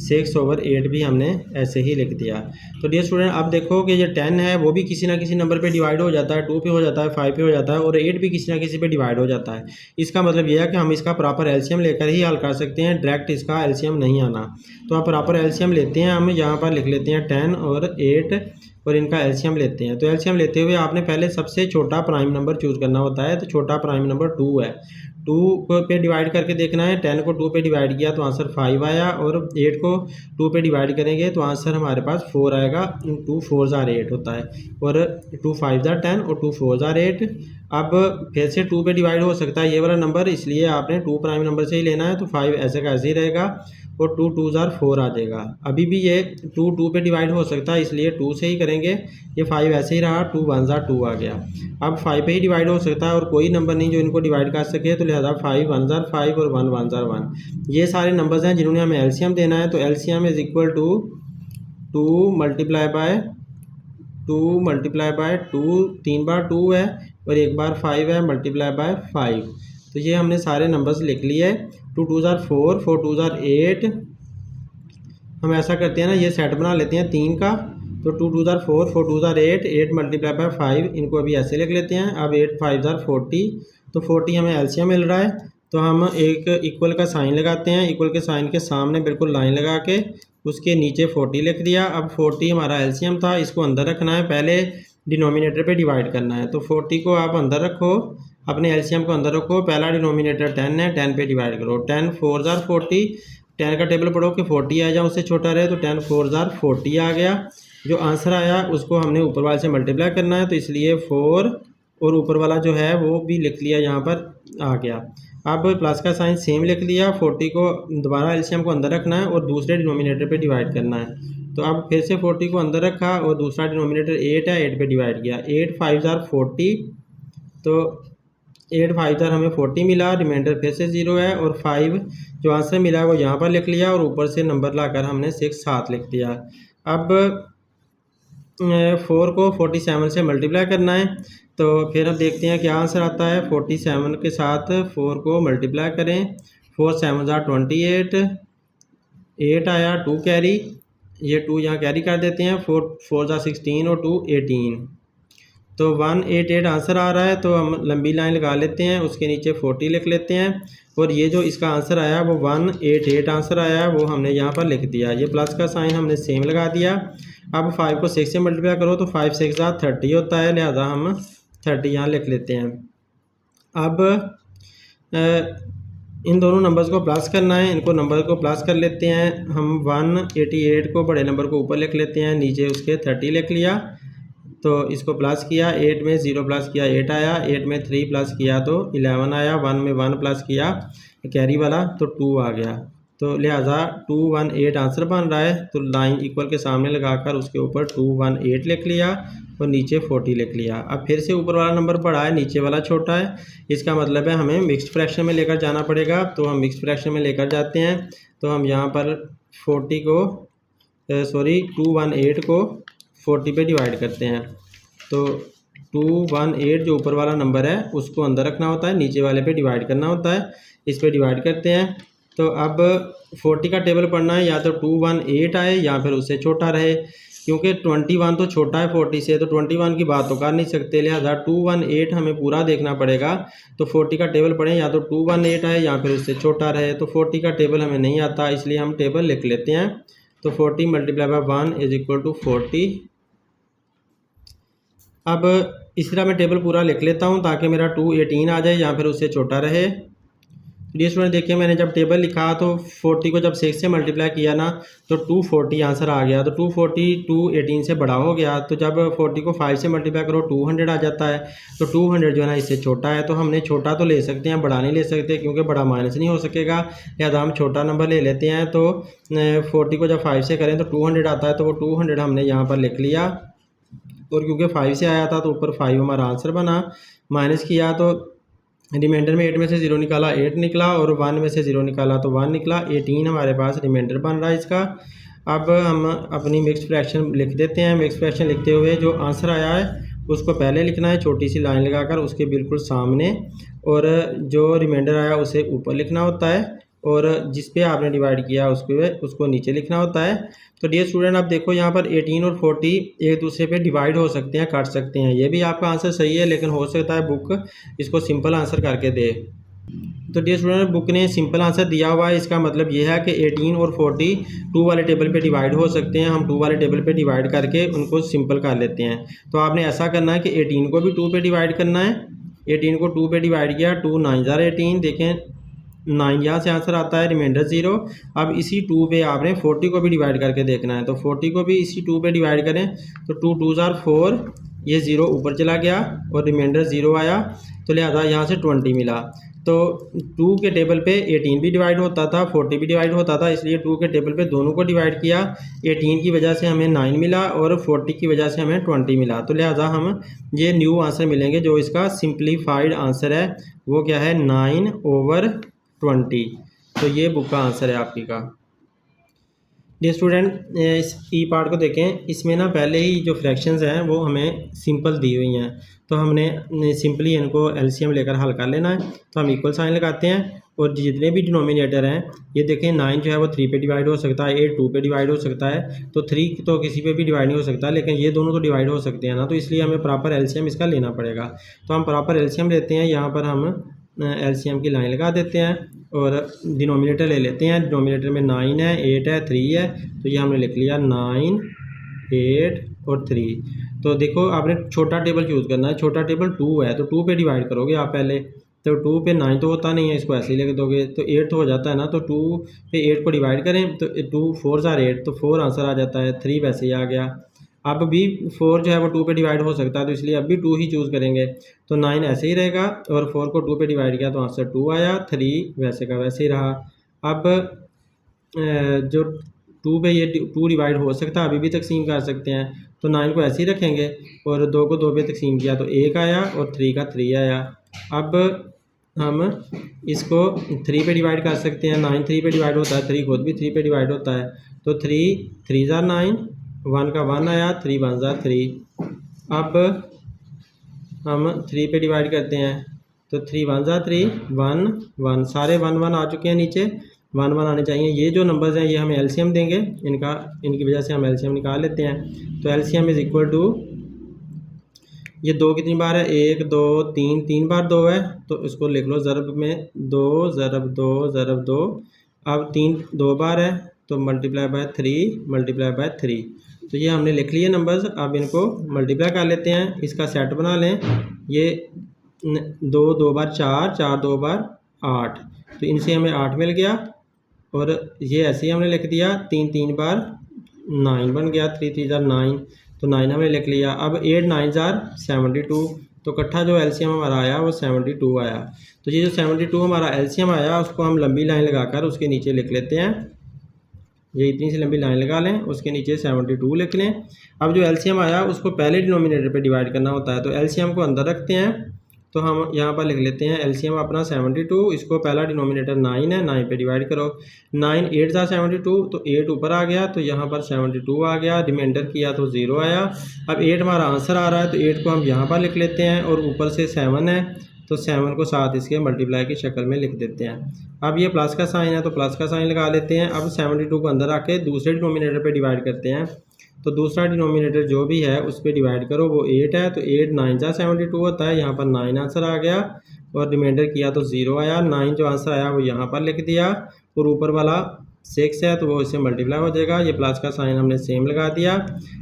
6/8 भी हमने ऐसे ही लिख दिया। तो डियर स्टूडेंट अब देखो कि ये 10 है वो भी किसी ना किसी नंबर पे डिवाइड हो जाता है, 2 पे हो जाता है, 5 पे हो जाता है, और 8 भी किसी ना किसी पे डिवाइड हो जाता है। इसका मतलब ये है कि हम इसका प्रॉपर एलसीएम लेकर ही हल कर सकते हैं, डायरेक्ट इसका एलसीएम नहीं आना। तो आप प्रॉपर एलसीएम लेते हैं, हम यहाँ पर लिख लेते हैं 10 और 8, और इनका एलसीएम लेते हैं। तो एलसीएम लेते हुए आपने पहले सबसे छोटा प्राइम नंबर चूज़ करना होता है, तो छोटा प्राइम नंबर 2 है। 2 को पे डिवाइड करके देखना है, 10 को 2 पे डिवाइड किया तो आंसर 5 आया, और 8 को 2 पे डिवाइड करेंगे तो आंसर हमारे पास 4 आएगा। 2 4 ज़ार 8 होता है, और 2 5 ज़ार 10 और 2 4 ज़ार 8। अब फिर से 2 पे डिवाइड हो सकता है ये वाला नंबर, इसलिए आपने 2 प्राइम नंबर से ही लेना है, तो 5 ऐसे का ऐसे ही रहेगा, और 2 2 ज़ार 4 आ जाएगा। अभी भी ये 2 पे डिवाइड हो सकता है, इसलिए 2 से ही करेंगे। ये 5 ऐसे ही रहा, 2 1 ज़ार 2 आ गया। अब 5 पे ही डिवाइड हो सकता है और कोई नंबर नहीं जो इनको डिवाइड कर सके, तो लिहाजा 5 1 ज़ार 5 और 1 1 ज़ार 1। ये सारे नंबर्स हैं जिन्होंने हमें एलसीएम देना है। तो LCM is equal to 2 multiply by 2 3 बार 2 है, और एक बार 5 है, मल्टीप्लाई बाय 5। तो ये हमने सारे नंबर्स लिख लिए। 2 2 ज़ार 4 4 2 ज़ार 8। हम ऐसा करते हैं ना, ये सेट बना लेते हैं 3 का। तो 2 2 ज़ार 4 4 2 ज़ार 8 8 मल्टीप्लाई बाय 5, इनको अभी ऐसे लिख लेते हैं। अब 8 5 ज़ार 40, तो 40 हमें एलसीएम मिल रहा है, तो हम एक इक्वल का साइन लगाते हैं। इक्वल के साइन के सामने बिल्कुल लाइन लगा के उसके नीचे 40 लिख दिया। अब 40 हमारा एलसीएम था, इसको अंदर रखना है, पहले डिनोमिनेटर पे डिवाइड करना है। तो 40 को आप अंदर रखो, अपने एलसीएम को अंदर रखो, पहला डिनोमिनेटर 10 है, 10 पे डिवाइड करो। 10 4 ज़ार 40, 10 का टेबल पढ़ो कि 40 आ जाए, उससे छोटा रहे, तो 10 4 ज़ार 40 आ गया। जो आंसर आया उसको हमने ऊपर वाले से मल्टीप्लाई करना है, तो इसलिए 4 और ऊपर वाला जो है वो भी लिख लिया, यहाँ पर आ गया। अब प्लस का साइन सेम लिख लिया, 40 को दोबारा एलसीएम को अंदर रखना है और दूसरे डिनोमिनेटर पे डिवाइड करना है। तो अब फिर से 40 को अंदर रखा और दूसरा डिनोमिनेटर 8 है, 8 पे डिवाइड किया। 8 5 जार 40, तो 8 5 जार हमें 40 मिला, रिमाइंडर फिर से 0 है और 5 जो आंसर मिला है वो यहाँ पर लिख लिया और ऊपर से नंबर लाकर हमने 6 साथ लिख दिया। अब 4 को 47 से मल्टीप्लाई करना है, तो फिर हम देखते हैं क्या आंसर आता है। 47 के साथ 4 को मल्टीप्लाई करें, 4 7 जार 28, 8 आया, 2 कैरी, ये 2 यहाँ कैरी कर देते हैं, 4 4 जार 16 और 2 18, तो 188 आंसर आ रहा है। तो हम लंबी लाइन लगा लेते हैं, उसके नीचे 40 लिख लेते हैं और ये जो इसका आंसर आया वो 188 आंसर आया, वो हमने यहाँ पर लिख दिया। ये प्लस का साइन हमने सेम लगा दिया। अब 5 को 6 से मल्टीप्लाई करो तो 5 6 जार 30 होता है, लिहाजा हम 30 यहाँ लिख लेते हैं। अब इन दोनों नंबर्स को प्लस करना है, इनको नंबर को प्लस कर लेते हैं हम। 188 को बड़े नंबर को ऊपर लिख लेते हैं, नीचे उसके 30 लिख लिया, तो इसको प्लस किया, 8 में 0 प्लस किया 8 आया, 8 में 3 प्लस किया तो 11 आया, 1 में 1 प्लस किया कैरी वाला तो 2 आ गया। तो लिहाजा 218 आंसर बन रहा है। तो लाइन इक्वल के सामने लगाकर उसके ऊपर 218 लिख लिया और नीचे 40 लिख लिया। अब फिर से ऊपर वाला नंबर बड़ा है, नीचे वाला छोटा है, इसका मतलब है हमें मिक्स्ड फ्रैक्शन में लेकर जाना पड़ेगा। तो हम मिक्स्ड फ्रैक्शन में लेकर जाते हैं, तो हम यहाँ पर 218 को 40 पे डिवाइड करते हैं। तो 218 जो ऊपर वाला नंबर है उसको अंदर रखना होता है, नीचे वाले पे डिवाइड करना होता है, इस पे डिवाइड करते हैं। तो अब 40 का टेबल पढ़ना है, या तो 218 आए या फिर उससे छोटा रहे, क्योंकि 21 तो छोटा है 40 से, तो 21 की बात तो कर नहीं सकते, लिहाजा 218 हमें पूरा देखना पड़ेगा। तो 40 का टेबल पढ़ें, या तो 218 आए या फिर उससे छोटा रहे। तो 40 का टेबल हमें नहीं आता, इसलिए हम टेबल लिख लेते हैं। तो 40 multiply by 1 is equal to 40। अब इस तरह मैं टेबल पूरा लिख लेता हूँ ताकि मेरा 218 आ जाए या फिर उससे छोटा रहे। डियर स्टूडेंट देखिए, मैंने जब टेबल लिखा तो 40 को जब 6 से मल्टीप्लाई किया ना तो 240 आंसर आ गया। तो 240 218 से बड़ा हो गया। तो जब 40 को 5 से मल्टीप्लाई करो 200 आ जाता है। तो 200 जो है ना इससे छोटा है, तो हमने छोटा तो ले सकते हैं, बड़ा नहीं ले सकते, क्योंकि बड़ा माइनस नहीं हो सकेगा, लिहाजा हम छोटा नंबर ले लेते हैं। तो 40 को जब 5 से करें तो 200 आता है, तो वो 200 हमने यहाँ पर लिख लिया। और क्योंकि 5 से आया था तो ऊपर 5 हमारा आंसर बना। माइनस किया तो रिमाइंडर में 8 में से 0 निकाला 8 निकला, और 1 में से 0 निकाला तो 1 निकला। 18 हमारे पास रिमाइंडर बन रहा है इसका। अब हम अपनी मिक्स्ड फ्रैक्शन लिख देते हैं। मिक्स्ड फ्रैक्शन लिखते हुए जो आंसर आया है उसको पहले लिखना है, छोटी सी लाइन लगाकर उसके बिल्कुल सामने, और जो रिमाइंडर आया उसे ऊपर लिखना होता है, और जिस पे आपने डिवाइड किया उसको नीचे लिखना होता है। तो डियर स्टूडेंट आप देखो यहाँ पर 18 और 40 एक दूसरे पे डिवाइड हो सकते हैं, काट सकते हैं। ये भी आपका आंसर सही है, लेकिन हो सकता है बुक इसको सिंपल आंसर करके दे। तो डियर स्टूडेंट बुक ने सिंपल आंसर दिया हुआ है, इसका मतलब ये है कि 18 और 40 2 वाले टेबल पे डिवाइड हो सकते हैं। हम 2 वाले टेबल पे डिवाइड करके उनको सिंपल कर लेते हैं। तो आपने ऐसा करना है कि 18 को भी 2 पे डिवाइड करना है। 18 को 2 पे डिवाइड किया, 2 9 जार 18, देखें 9 यहाँ से आंसर आता है, रिमाइंडर 0। अब इसी 2 पे आपने 40 को भी डिवाइड करके देखना है। तो 40 को भी इसी 2 पे डिवाइड करें, तो 2 2 जार 4, ये 0 ऊपर चला गया और रिमाइंडर 0 आया, तो लिहाजा यहाँ से 20 मिला। तो 2 के टेबल पे 18 भी डिवाइड होता था, 40 भी डिवाइड होता था, इसलिए 2 के टेबल पे दोनों को डिवाइड किया। 18 की वजह से हमें 9 मिला और 40 की वजह से हमें 20 मिला। तो लिहाजा हम ये न्यू आंसर मिलेंगे, जो इसका सिंप्लीफाइड आंसर है वो क्या है, 9/20। तो ये बुक का आंसर है आपकी का। डियर स्टूडेंट इस ई पार्ट को देखें, इसमें ना पहले ही जो फ्रैक्शंस हैं वो हमें सिंपल दी हुई हैं, तो हमने सिंपली इनको एलसीएम लेकर हल कर लेना है। तो हम इक्वल साइन लगाते हैं, और जितने भी डिनोमिनेटर हैं ये देखें, 9 जो है वो 3 पे डिवाइड हो सकता है, 8 2 पे डिवाइड हो सकता है, तो 3 तो किसी पे भी डिवाइड नहीं हो सकता, लेकिन ये दोनों तो डिवाइड हो सकते हैं ना, तो इसलिए हमें प्रॉपर एलसीएम इसका लेना पड़ेगा। तो हम प्रॉपर एलसीएम लेते हैं, यहाँ पर हम एलसीएम की लाइन लगा देते हैं और डिनोमिनेटर ले लेते हैं। डिनोमिनेटर में 9 है, 8 है, 3 है, तो ये हमने लिख लिया 9 8 और 3। तो देखो आपने छोटा टेबल चूज़ करना है, छोटा टेबल 2 है, तो 2 पे डिवाइड करोगे आप पहले, तो 2 पे 9 तो होता नहीं है, इसको ऐसे ही लिख दोगे, तो 8 तो हो जाता है ना, तो 2 पे 8 को डिवाइड करें, तो 2 4 जार 8, तो 4 आंसर आ जाता है, 3 वैसे ही आ गया। अब भी 4 जो है वो 2 पे डिवाइड हो सकता है, तो इसलिए अब भी 2 ही चूज़ करेंगे। तो 9 ऐसे ही रहेगा और 4 को 2 पे डिवाइड किया तो आंसर 2 आया। 3 वैसे का वैसे ही रहा। अब जो 2 पे ये 2 डिवाइड हो सकता है, अभी भी तकसीम कर सकते हैं, तो 9 को ऐसे ही रखेंगे और 2 को 2 पे तकसीम किया तो 1 आया और 3 का 3 आया। अब हम इसको 3 पे डिवाइड कर सकते हैं। 9 3 पे डिवाइड होता है, 3 खुद भी 3 पे डिवाइड होता है, तो 3 3 ज़ा 9, 1 का 1 आया, 3 1 ज़ा 3। अब हम 3 पे डिवाइड करते हैं, तो 3 1 ज़ा 3, 1 1, सारे 1 1 आ चुके हैं, नीचे 1 1 आने चाहिए। ये जो नंबर्स हैं ये हमें एलसीएम देंगे इनका, इनकी वजह से हम एलसीएम निकाल लेते हैं। तो एलसीएम इज़ इक्वल टू, ये 2 कितनी बार है, 1 2 3, 3 बार 2 है, तो इसको लिख लो ज़रब में 2 ज़रब 2 ज़रब 2। अब 3 2 बार है, तो मल्टीप्लाई बाय 3 मल्टीप्लाई बाय 3। तो ये हमने लिख लिए नंबर्स। अब इनको मल्टीप्लाई कर लेते हैं, इसका सेट बना लें। ये 2 2 बार 4, 4 2 बार 8, तो इनसे हमें 8 मिल गया। और ये ऐसे ही हमने लिख दिया, 3 3 बार 9 बन गया, 3 3 ज़ार 9, तो 9 हमने लिख लिया। अब 8 9 ज़ार 72, तो इकट्ठा जो एलसीएम हमारा आया वो 72 आया। तो ये जो 72 हमारा एलसीएम आया उसको हम लंबी लाइन लगाकर उसके नीचे लिख लेते हैं। ये इतनी सी लंबी लाइन लगा लें, उसके नीचे 72 लिख लें। अब जो एलसीएम आया उसको पहले डिनोमिनेटर पे डिवाइड करना होता है, तो एलसीएम को अंदर रखते हैं। तो हम यहाँ पर लिख लेते हैं एलसीएम अपना 72, इसको पहला डिनोमिनेटर 9 है, 9 पे डिवाइड करो। 9 8 ज़ा 72, तो 8 ऊपर आ गया, तो यहाँ पर 72 आ गया, रिमाइंडर किया तो 0 आया। अब 8 हमारा आंसर आ रहा है, तो 8 को हम यहाँ पर लिख लेते हैं और ऊपर से 7 है, तो 7 को साथ इसके मल्टीप्लाई की शक्ल में लिख देते हैं। अब ये प्लस का साइन है, तो प्लस का साइन लगा लेते हैं। अब 72 को अंदर आके दूसरे डिनोमिनेटर पे डिवाइड करते हैं, तो दूसरा डिनोमिनेटर जो भी है उस पर डिवाइड करो, वो 8 है, तो 8 9 ज़ा 72 होता है, यहाँ पर 9 आंसर आ गया और रिमाइंडर किया तो 0 आया। 9 जो आंसर आया वो यहाँ पर लिख दिया और ऊपर वाला 6 है तो वो इससे मल्टीप्लाई हो जाएगा। ये प्लस का साइन हमने सेम लगा दिया।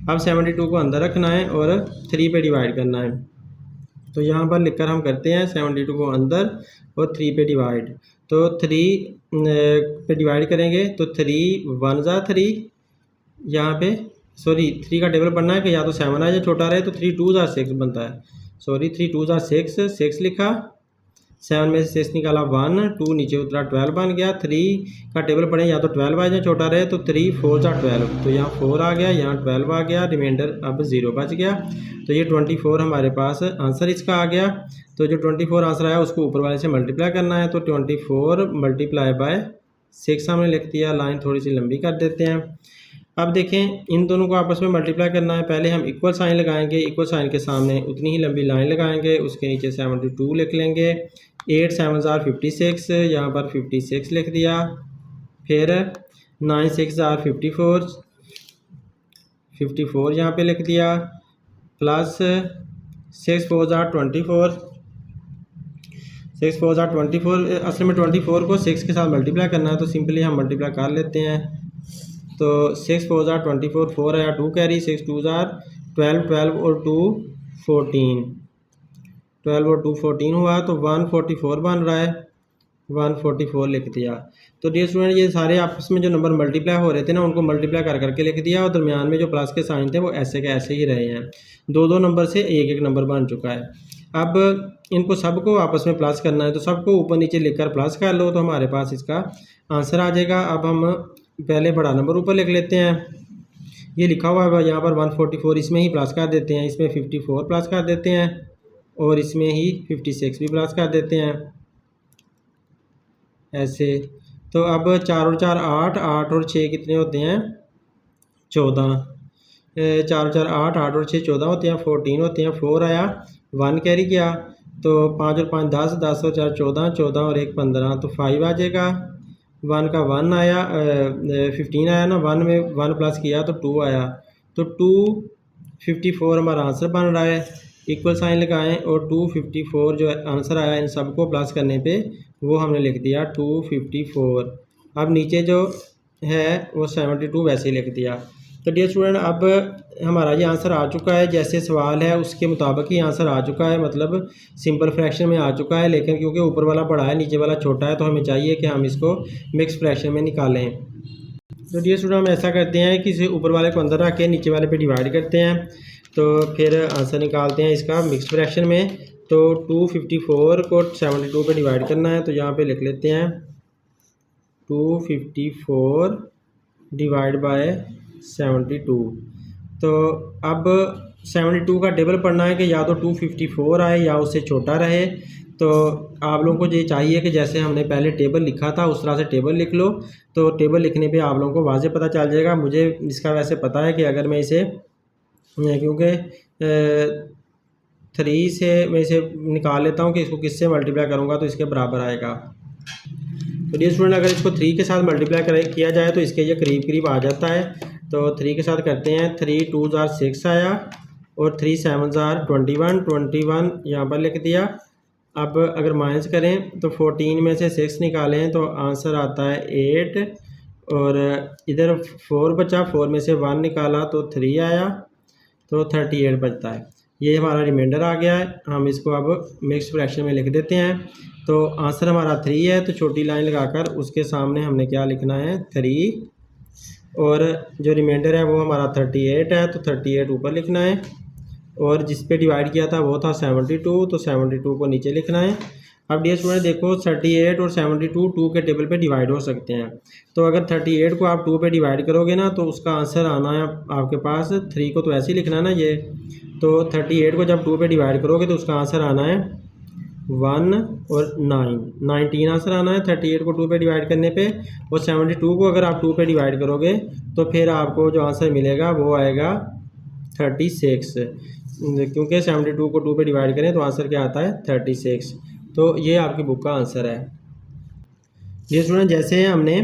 अब 72 को अंदर रखना है और 3 पे डिवाइड करना है, तो यहाँ पर लिखकर हम करते हैं 72 को अंदर और 3 पे डिवाइड। तो 3 पे डिवाइड करेंगे तो 3 1 ज़ा 3, यहाँ पे सॉरी 3 का टेबल पढ़ना है कि या तो 7 आए या छोटा रहे, तो 3 2 ज़ा 6 बनता है, सॉरी 3 2 ज़ा 6, 6 लिखा, 7 में से 6 निकाला 1, 2 नीचे उतरा 12 बन गया। 3 का टेबल पढ़ें या तो 12 आए या छोटा रहे, तो 3 4 ज़ा 12, तो यहाँ 4 आ गया, यहाँ 12 आ गया, रिमाइंडर अब 0 बच गया। तो ये 24 हमारे पास आंसर इसका आ गया। तो जो 24 आंसर आया उसको ऊपर वाले से मल्टीप्लाई करना है, तो 24 मल्टीप्लाई बाय 6 हमने लिख दिया। लाइन थोड़ी सी लंबी कर देते हैं। अब देखें इन दोनों को आपस में मल्टीप्लाई करना है, पहले हम इक्वल साइन लगाएंगे, इक्वल साइन के सामने उतनी ही लंबी लाइन लगाएंगे, उसके नीचे 72 लिख लेंगे। 8 7 ज़ार 56, यहाँ पर 56 लिख दिया। फिर 9 6 ज़ार 54, 54 यहाँ पे लिख दिया, प्लस 6 4 ज़ार 24, 6 4 ज़ार 24। असल में 24 को 6 के साथ मल्टीप्लाई करना है, तो सिंपली हम मल्टीप्लाई कर लेते हैं। तो 6 4 ज़ार 24, 4 आया 2 कैरी, 6 2 ज़ार 12, 12 और 2 14, 12 और 2 14 हुआ, तो 144 बन रहा है, 144 लिख दिया। तो डियर स्टूडेंट ये सारे आपस में जो नंबर मल्टीप्लाई हो रहे थे ना उनको मल्टीप्लाई कर करके लिख दिया, और दरमियान में जो प्लस के साइन थे वो ऐसे के ऐसे ही रहे हैं। 2 2 नंबर से एक एक नंबर बन चुका है। अब इनको सबको आपस में प्लस करना है, तो सबको ऊपर नीचे लिखकर प्लस कर लो, तो हमारे पास इसका आंसर आ जाएगा। अब हम पहले बड़ा नंबर ऊपर लिख लेते हैं, ये लिखा हुआ है यहाँ पर 144, इसमें ही प्लस कर देते हैं, इसमें 54 प्लस कर देते हैं और इसमें ही 56 भी प्लस कर देते हैं ऐसे। तो अब 4 और 4 8, 8 और 6 कितने होते हैं 14, 4 और 4 8, 8 और 6 14 होते हैं, 14 होते हैं, 4 आया, 1 कैरी किया, तो 5 और 5 10, 10 और 4 14, 14 और 1 15, तो 5 आ जाएगा। 1 का 1 आया, 15 आया ना, 1 में 1 प्लस किया तो 2 आया, तो 254 हमारा आंसर बन रहा है। इक्वल साइन लगाएं और 254 जो आंसर आया इन सबको प्लस करने पे वो हमने लिख दिया 254। अब नीचे जो है वो 72 वैसे ही लिख दिया। तो डियर स्टूडेंट अब हमारा ये आंसर आ चुका है, जैसे सवाल है उसके मुताबिक ही आंसर आ चुका है, मतलब सिंपल फ्रैक्शन में आ चुका है। लेकिन क्योंकि ऊपर वाला बड़ा है नीचे वाला छोटा है, तो हमें चाहिए कि हम इसको मिक्स फ्रैक्शन में निकालें। तो डियर स्टूडेंट हम ऐसा करते हैं कि इसे ऊपर वाले को अंदर रख के नीचे वाले पे डिवाइड करते हैं, तो फिर आंसर निकालते हैं इसका मिक्स फ्रैक्शन में। तो 254 को 72 पे डिवाइड करना है, तो यहाँ पे लिख लेते हैं 254 डिवाइड बाय 72। तो अब 72 का टेबल पढ़ना है कि या तो 254 आए या उससे छोटा रहे। तो आप लोगों को ये चाहिए कि जैसे हमने पहले टेबल लिखा था उस तरह से टेबल लिख लो, तो टेबल लिखने पे आप लोगों को वाज़ेह पता चल जाएगा। मुझे इसका वैसे पता है कि अगर मैं इसे क्योंकि 3 से मैं इसे निकाल लेता हूँ कि इसको किससे मल्टीप्लाई करूँगा तो इसके बराबर आएगा। तो डियर स्टूडेंट अगर इसको 3 के साथ मल्टीप्लाई किया जाए तो इसके ये करीब करीब आ जाता है। तो 3 के साथ करते हैं, 3 2 जार 6 आया और 3 7 जार 21 यहाँ पर लिख दिया। अब अगर माइनस करें तो 14 में से 6 निकालें तो आंसर आता है 8 और इधर 4 बचा, 4 में से 1 निकाला तो 3 आया, तो 38 बचता है। ये हमारा रिमाइंडर आ गया है। हम इसको अब मिक्स फ्रैक्शन में लिख देते हैं। तो आंसर हमारा 3 है, तो छोटी लाइन लगाकर उसके सामने हमने क्या लिखना है 3, और जो रिमाइंडर है वो हमारा 38 है, तो 38 ऊपर लिखना है, और जिस पे डिवाइड किया था वो था 72, तो 72 को नीचे लिखना है। अब डियर स्टूडेंट देखो 38 और 72 2 के टेबल पे डिवाइड हो सकते हैं। तो अगर 38 को आप 2 पे डिवाइड करोगे ना तो उसका आंसर आना है आपके पास 3 को तो ऐसे ही लिखना है ना ये। तो 38 को जब 2 पे डिवाइड करोगे तो उसका आंसर आना है 1 और 19 आंसर आना है 38 को 2 पे डिवाइड करने पे। और 72 को अगर आप 2 पे डिवाइड करोगे तो फिर आपको जो आंसर मिलेगा वो आएगा 36, क्योंकि 72 को 2 पे डिवाइड करें तो आंसर क्या आता है 36। तो ये आपकी बुक का आंसर है। ये स्टूडेंट जैसे हमने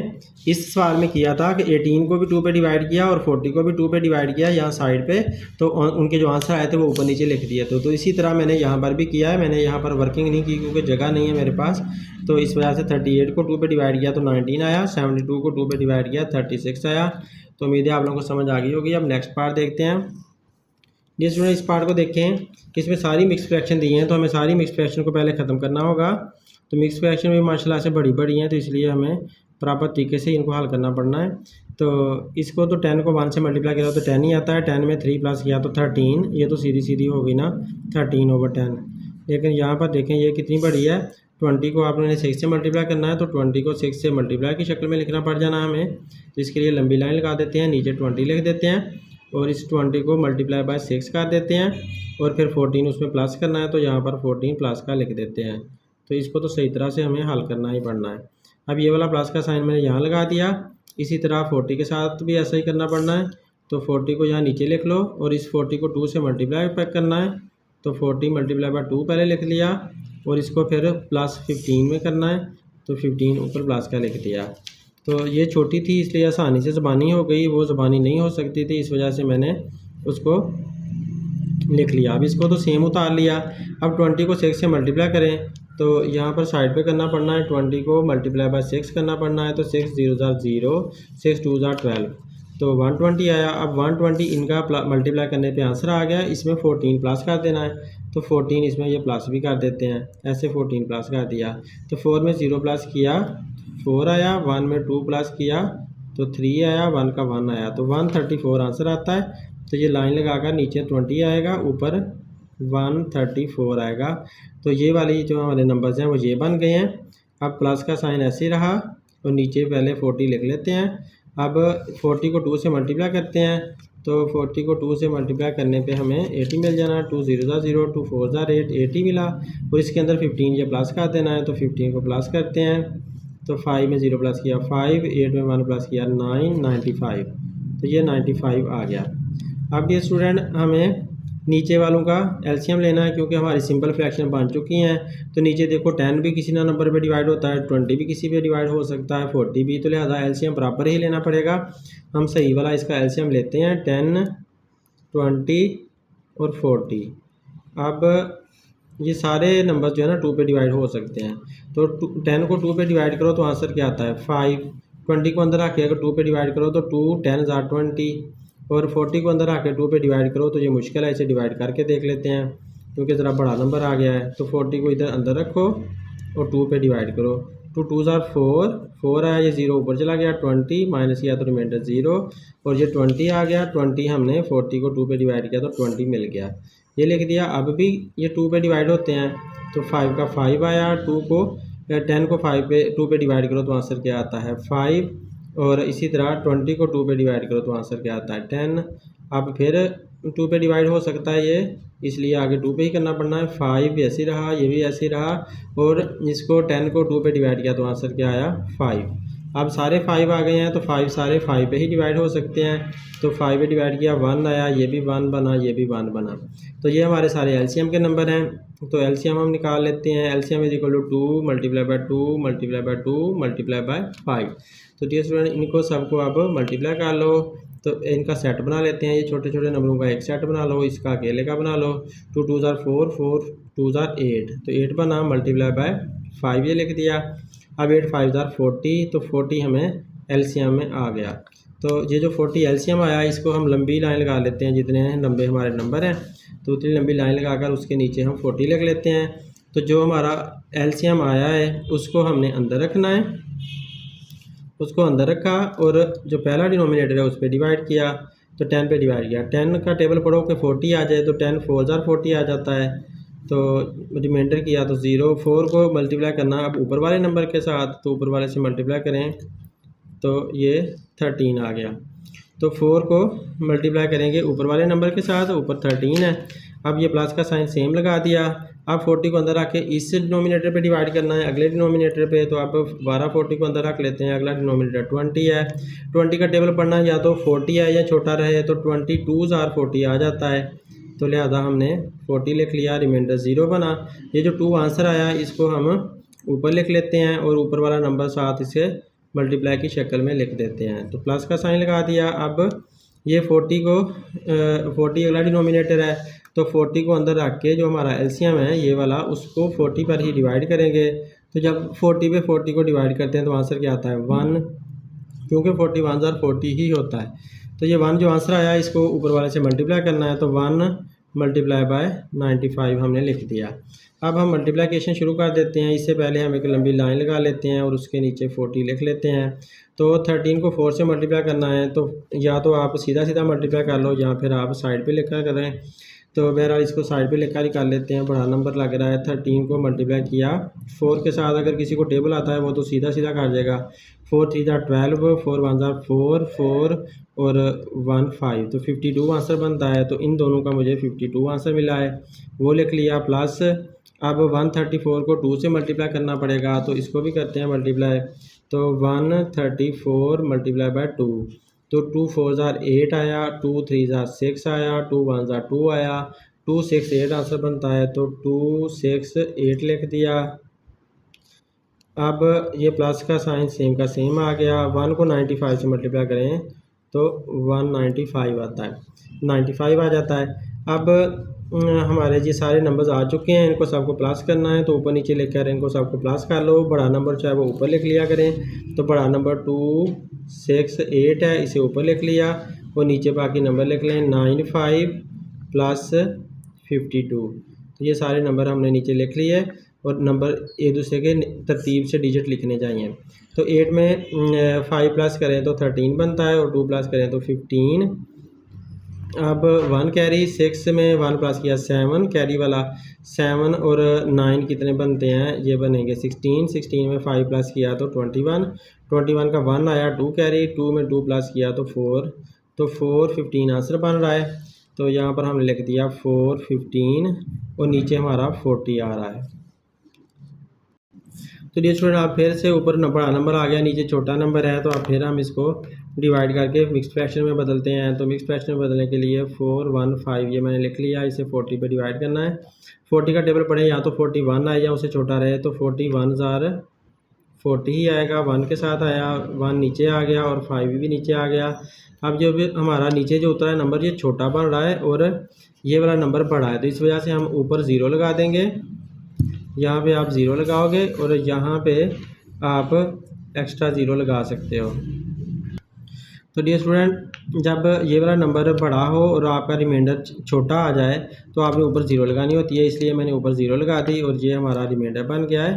इस सवाल में किया था कि 18 को भी 2 पे डिवाइड किया और 40 को भी 2 पे डिवाइड किया यहाँ साइड पे, तो उनके जो आंसर आए थे वो ऊपर नीचे लिख दिए। तो इसी तरह मैंने यहाँ पर भी किया है। मैंने यहाँ पर वर्किंग नहीं की क्योंकि जगह नहीं है मेरे पास, तो इस वजह से 38 को 2 पे डिवाइड किया तो 19 आया, 72 को 2 पे डिवाइड किया 36 आया। तो उम्मीद है आप लोगों को समझ आ गई होगी। अब नेक्स्ट पार्ट देखते हैं। जिस स्टूडेंट इस पार्ट को देखें कि इसमें सारी मिक्स फ्रैक्शन दी हैं, तो हमें सारी मिक्स फ्रैक्शन को पहले ख़त्म करना होगा। तो मिक्स फ्रैक्शन भी माशाल्लाह से बड़ी हैं, तो इसलिए हमें प्रॉपर तरीके से इनको हल करना पड़ना है। तो इसको तो 10 को 1 से मल्टीप्लाई किया तो 10 ही आता है, 10 में 3 प्लस किया तो 13, ये तो सीधी हो गई ना 13/10। लेकिन यहाँ पर देखें ये कितनी बड़ी है, 20 को आपने 6 से मल्टीप्लाई करना है, तो 20 को 6 से मल्टीप्लाई की शक्ल में लिखना पड़ जाना हमें। तो इसके लिए लंबी लाइन लगा देते हैं, नीचे 20 लिख देते हैं और इस 20 को मल्टीप्लाई बाय 6 कर देते हैं और फिर 14 उसमें प्लस करना है, तो यहाँ पर 14 प्लस का लिख देते हैं। तो इसको तो सही तरह से हमें हल करना ही पड़ना है। अब ये वाला प्लस का साइन मैंने यहाँ लगा दिया, इसी तरह 40 के साथ भी ऐसा ही करना पड़ना है। तो 40 को यहाँ नीचे लिख लो और इस 40 को 2 से मल्टीप्लाई करना है, तो 40 मल्टीप्लाई बाय 2 पहले लिख लिया और इसको फिर प्लस 15 में करना है, तो 15 ऊपर प्लस का लिख दिया। तो ये छोटी थी इसलिए आसानी से ज़बानी हो गई, वो ज़बानी नहीं हो सकती थी, इस वजह से मैंने उसको लिख लिया। अब इसको तो सेम उतार लिया। अब 20 को 6 से मल्टीप्लाई करें, तो यहाँ पर साइड पे करना पड़ना है, 20 को मल्टीप्लाई बाय 6 करना पड़ना है, तो 6 0 जार 0, 6 2 जार 12, तो 120 आया। अब 120 इनका मल्टीप्लाई करने पे आंसर आ गया, इसमें 14 प्लस कर देना है, तो 14 इसमें ये प्लस भी कर देते हैं, ऐसे 14 प्लस कर दिया। तो 4 में 0 प्लस किया 4 आया, 1 में 2 प्लस किया तो 3 आया, 1 का 1 आया, तो 134 आंसर आता है। तो ये लाइन लगाकर नीचे 20 आएगा, ऊपर 134 आएगा। तो ये वाली जो हमारे नंबर्स हैं वो ये बन गए हैं। अब प्लस का साइन ऐसे ही रहा और नीचे पहले 40 लिख लेते हैं। अब 40 को 2 से मल्टीप्लाई करते हैं, तो 40 को 2 से मल्टीप्लाई करने पे हमें 80 मिल जाना, 2 0 जार 0, 2 4 जार 8, 80 मिला। और इसके अंदर 15 ये प्लस कर देना है, तो 15 को प्लस करते हैं, तो 5 में 0 प्लस किया 5, 8 में 1 प्लस किया 9, 95, तो ये 95 आ गया। अब ये स्टूडेंट हमें नीचे वालों का एलसीएम लेना है, क्योंकि हमारी सिंपल फ्रैक्शन बन चुकी हैं। तो नीचे देखो 10 भी किसी ना नंबर पे डिवाइड होता है, 20 भी किसी पे डिवाइड हो सकता है, 40 भी, तो लिहाजा एलसीएम बराबर ही लेना पड़ेगा। हम सही वाला इसका एलसीएम लेते हैं, 10, 20 और 40। अब ये सारे नंबर जो है ना 2 पे डिवाइड हो सकते हैं। तो 10 को 2 पे डिवाइड करो तो आंसर क्या आता है 5, 20 को अंदर आके अगर 2 पे डिवाइड करो तो 2 10 जार 20, और 40 को अंदर आके 2 पे डिवाइड करो तो ये मुश्किल है, इसे डिवाइड करके देख लेते हैं क्योंकि ज़रा बड़ा नंबर आ गया है। तो 40 को इधर अंदर रखो और 2 पे डिवाइड करो, 2 2 आर 4, 4 आया, ये 0 ऊपर चला गया, 20 माइनस किया तो रिमाइंडर 0, और ये 20 आ गया, 20 हमने 40 को 2 पे डिवाइड किया तो 20 मिल गया, ये लिख दिया। अब भी ये 2 पे डिवाइड होते हैं, तो 5 का 5 आया, 2 को 10 को 5 पे 2 पे डिवाइड करो तो आंसर क्या आता है 5, और इसी तरह 20 को 2 पे डिवाइड करो तो आंसर क्या आता है 10। अब फिर 2 पे डिवाइड हो सकता है ये, इसलिए आगे 2 पे ही करना पड़ना है। 5 ऐसे रहा, ये भी ऐसे रहा, और इसको 10 को 2 पे डिवाइड किया तो आंसर क्या आया 5। अब सारे 5 आ गए हैं तो 5 सारे 5 पे ही डिवाइड हो सकते हैं, तो 5 पे डिवाइड किया 1 आया, ये भी 1 बना, ये भी 1 बना। तो ये हमारे सारे एलसीएम के नंबर हैं, तो एलसीएम हम निकाल लेते हैं। LCM is equal to 2 multiply by 2 multiply by 2 multiply by 5। तो डियर स्टूडेंट, इनको सबको अब मल्टीप्लाई कर लो, तो इनका सेट बना लेते हैं। ये छोटे छोटे नंबरों का एक सेट बना लो, इसका अकेले का बना लो। 2 2 ज़ार 4, 4 2 ज़ार 8, तो 8 बना, मल्टीप्लाई बाय 5 ये लिख दिया। अब 8 5 ज़ार 40, तो 40 हमें एलसीएम में आ गया। तो ये जो 40 एलसीएम आया, इसको हम लंबी लाइन लगा लेते हैं, जितने लंबे हमारे नंबर हैं तो उतनी लंबी लाइन लगाकर उसके नीचे हम 40 लिख लेते हैं। तो जो हमारा एलसीएम आया है उसको हमने अंदर रखना है, उसको अंदर रखा, और जो पहला डिनोमिनेटर है उस पर डिवाइड किया, तो 10 पे डिवाइड किया। 10 का टेबल पढ़ो कि 40 आ जाए, तो 10 4 ज़ार 40 आ जाता है, तो रिमाइंडर किया तो 0। 4 को मल्टीप्लाई करना अब ऊपर वाले नंबर के साथ, तो ऊपर वाले से मल्टीप्लाई करें तो ये 13 आ गया। तो 4 को मल्टीप्लाई करेंगे ऊपर वाले नंबर के साथ, ऊपर 13 है। अब ये प्लस का साइन सेम लगा दिया। अब 40 को अंदर रख के इस डिनोमिनेटर पे डिवाइड करना है अगले डिनोमिनेटर पे, तो अब 12 40 को अंदर रख लेते हैं, अगला डिनोमिनेटर 20 है। 20 का टेबल पढ़ना है, या तो 40 है या छोटा रहे, तो 22 ज़ार 40 आ जाता है, तो लिहाजा हमने 40 लिख लिया, रिमाइंडर 0 बना। ये जो 2 आंसर आया इसको हम ऊपर लिख लेते हैं, और ऊपर वाला नंबर साथ इसे मल्टीप्लाई की शक्ल में लिख देते हैं, तो प्लस का साइन लगा दिया। अब ये 40 को 40 अगला डिनोमिनेटर है, तो 40 को अंदर रख के जो हमारा एलसीएम है ये वाला, उसको 40 पर ही डिवाइड करेंगे। तो जब 40 पे 40 को डिवाइड करते हैं तो आंसर क्या आता है 1, क्योंकि 41 ज़ार 40 ही होता है। तो ये 1 जो आंसर आया इसको ऊपर वाले से मल्टीप्लाई करना है, तो 1 मल्टीप्लाई बाय 95 हमने लिख दिया। अब हम मल्टीप्लिकेशन शुरू कर देते हैं। इससे पहले हम एक लंबी लाइन लगा लेते हैं और उसके नीचे 40 लिख लेते हैं। तो 13 को 4 से मल्टीप्लाई करना है, तो या तो आप सीधा सीधा मल्टीप्लाई कर लो, या फिर आप साइड पे लिखकर करें। तो बहरहाल इसको साइड पे लिखकर ही कर लेते हैं, बड़ा नंबर लग रहा है। 13 को मल्टीप्लाई किया 4 के साथ, अगर किसी को टेबल आता है वो तो सीधा सीधा कर देगा। 4 3 ज़ार 12, 4 1 ज़ार 4, 4 और 1 5, तो 52 आंसर बनता है। तो इन दोनों का मुझे 52 आंसर मिला है, वो लिख लिया। प्लस अब 134 को 2 से मल्टीप्लाई करना पड़ेगा, तो इसको भी करते हैं मल्टीप्लाई। तो 134 मल्टीप्लाई बाय 2, तो 2 4 ज़ार 8 आया, 2 3 ज़ार 6 आया, 2 1 ज़ार 2 आया, 2 6 8 आंसर बनता है, तो 2 6 8 लिख दिया। अब ये प्लस का साइन सेम का सेम आ गया। 1 को 95 से मल्टीप्लाई करें तो 195 आता है, 95 आ जाता है। अब हमारे ये सारे नंबर्स आ चुके हैं, इनको सबको प्लस करना है, तो ऊपर नीचे लिखकर इनको सबको प्लस कर लो। बड़ा नंबर चाहे वो ऊपर लिख लिया करें, तो बड़ा नंबर 2 6 8 है, इसे ऊपर लिख लिया, और नीचे बाकी नंबर लिख लें 95 प्लस 52। तो ये सारे नंबर हमने नीचे लिख लिए, और नंबर एक दूसरे के तरतीब से डिजिट लिखने चाहिए। तो 8 में 5 प्लस करें तो 13 बनता है, और 2 प्लस करें तो 15। अब 1 कैरी, 6 में 1 प्लस किया 7, कैरी वाला 7 और 9 कितने बनते हैं, ये बनेंगे 16। 16 में 5 प्लस किया तो 21, 21 का 1 आया, 2 कैरी, 2 में 2 प्लस किया तो 4, तो 4 15 आंसर बन रहा है। तो यहाँ पर हमने लिख दिया 4 15, और नीचे हमारा 40 आ रहा है। तो डियर स्टूडेंट, आप फिर से ऊपर बड़ा नंबर आ गया, नीचे छोटा नंबर है, तो अब फिर हम इसको डिवाइड करके मिक्स फ्रैक्शन में बदलते हैं। तो मिक्स फ्रैक्शन में बदलने के लिए 4 1 5 ये मैंने लिख लिया, इसे 40 पे डिवाइड करना है। 40 का टेबल पढ़े, या तो 41 आए या उससे छोटा रहे, तो 41 ज़ार 40 ही आएगा, 1 के साथ आया, 1 नीचे आ गया और 5 भी नीचे आ गया। अब जो भी हमारा नीचे जो उतरा है नंबर, ये छोटा बन रहा है और ये वाला नंबर बड़ा है, तो इस वजह से हम ऊपर 0 लगा देंगे। यहाँ पे आप 0 लगाओगे, और यहाँ पे आप एक्स्ट्रा 0 लगा सकते हो। तो डियर स्टूडेंट, जब ये वाला नंबर बड़ा हो और आपका रिमाइंडर छोटा आ जाए, तो आपने ऊपर 0 लगानी होती है, इसलिए मैंने ऊपर 0 लगा दी, और ये हमारा रिमाइंडर बन गया है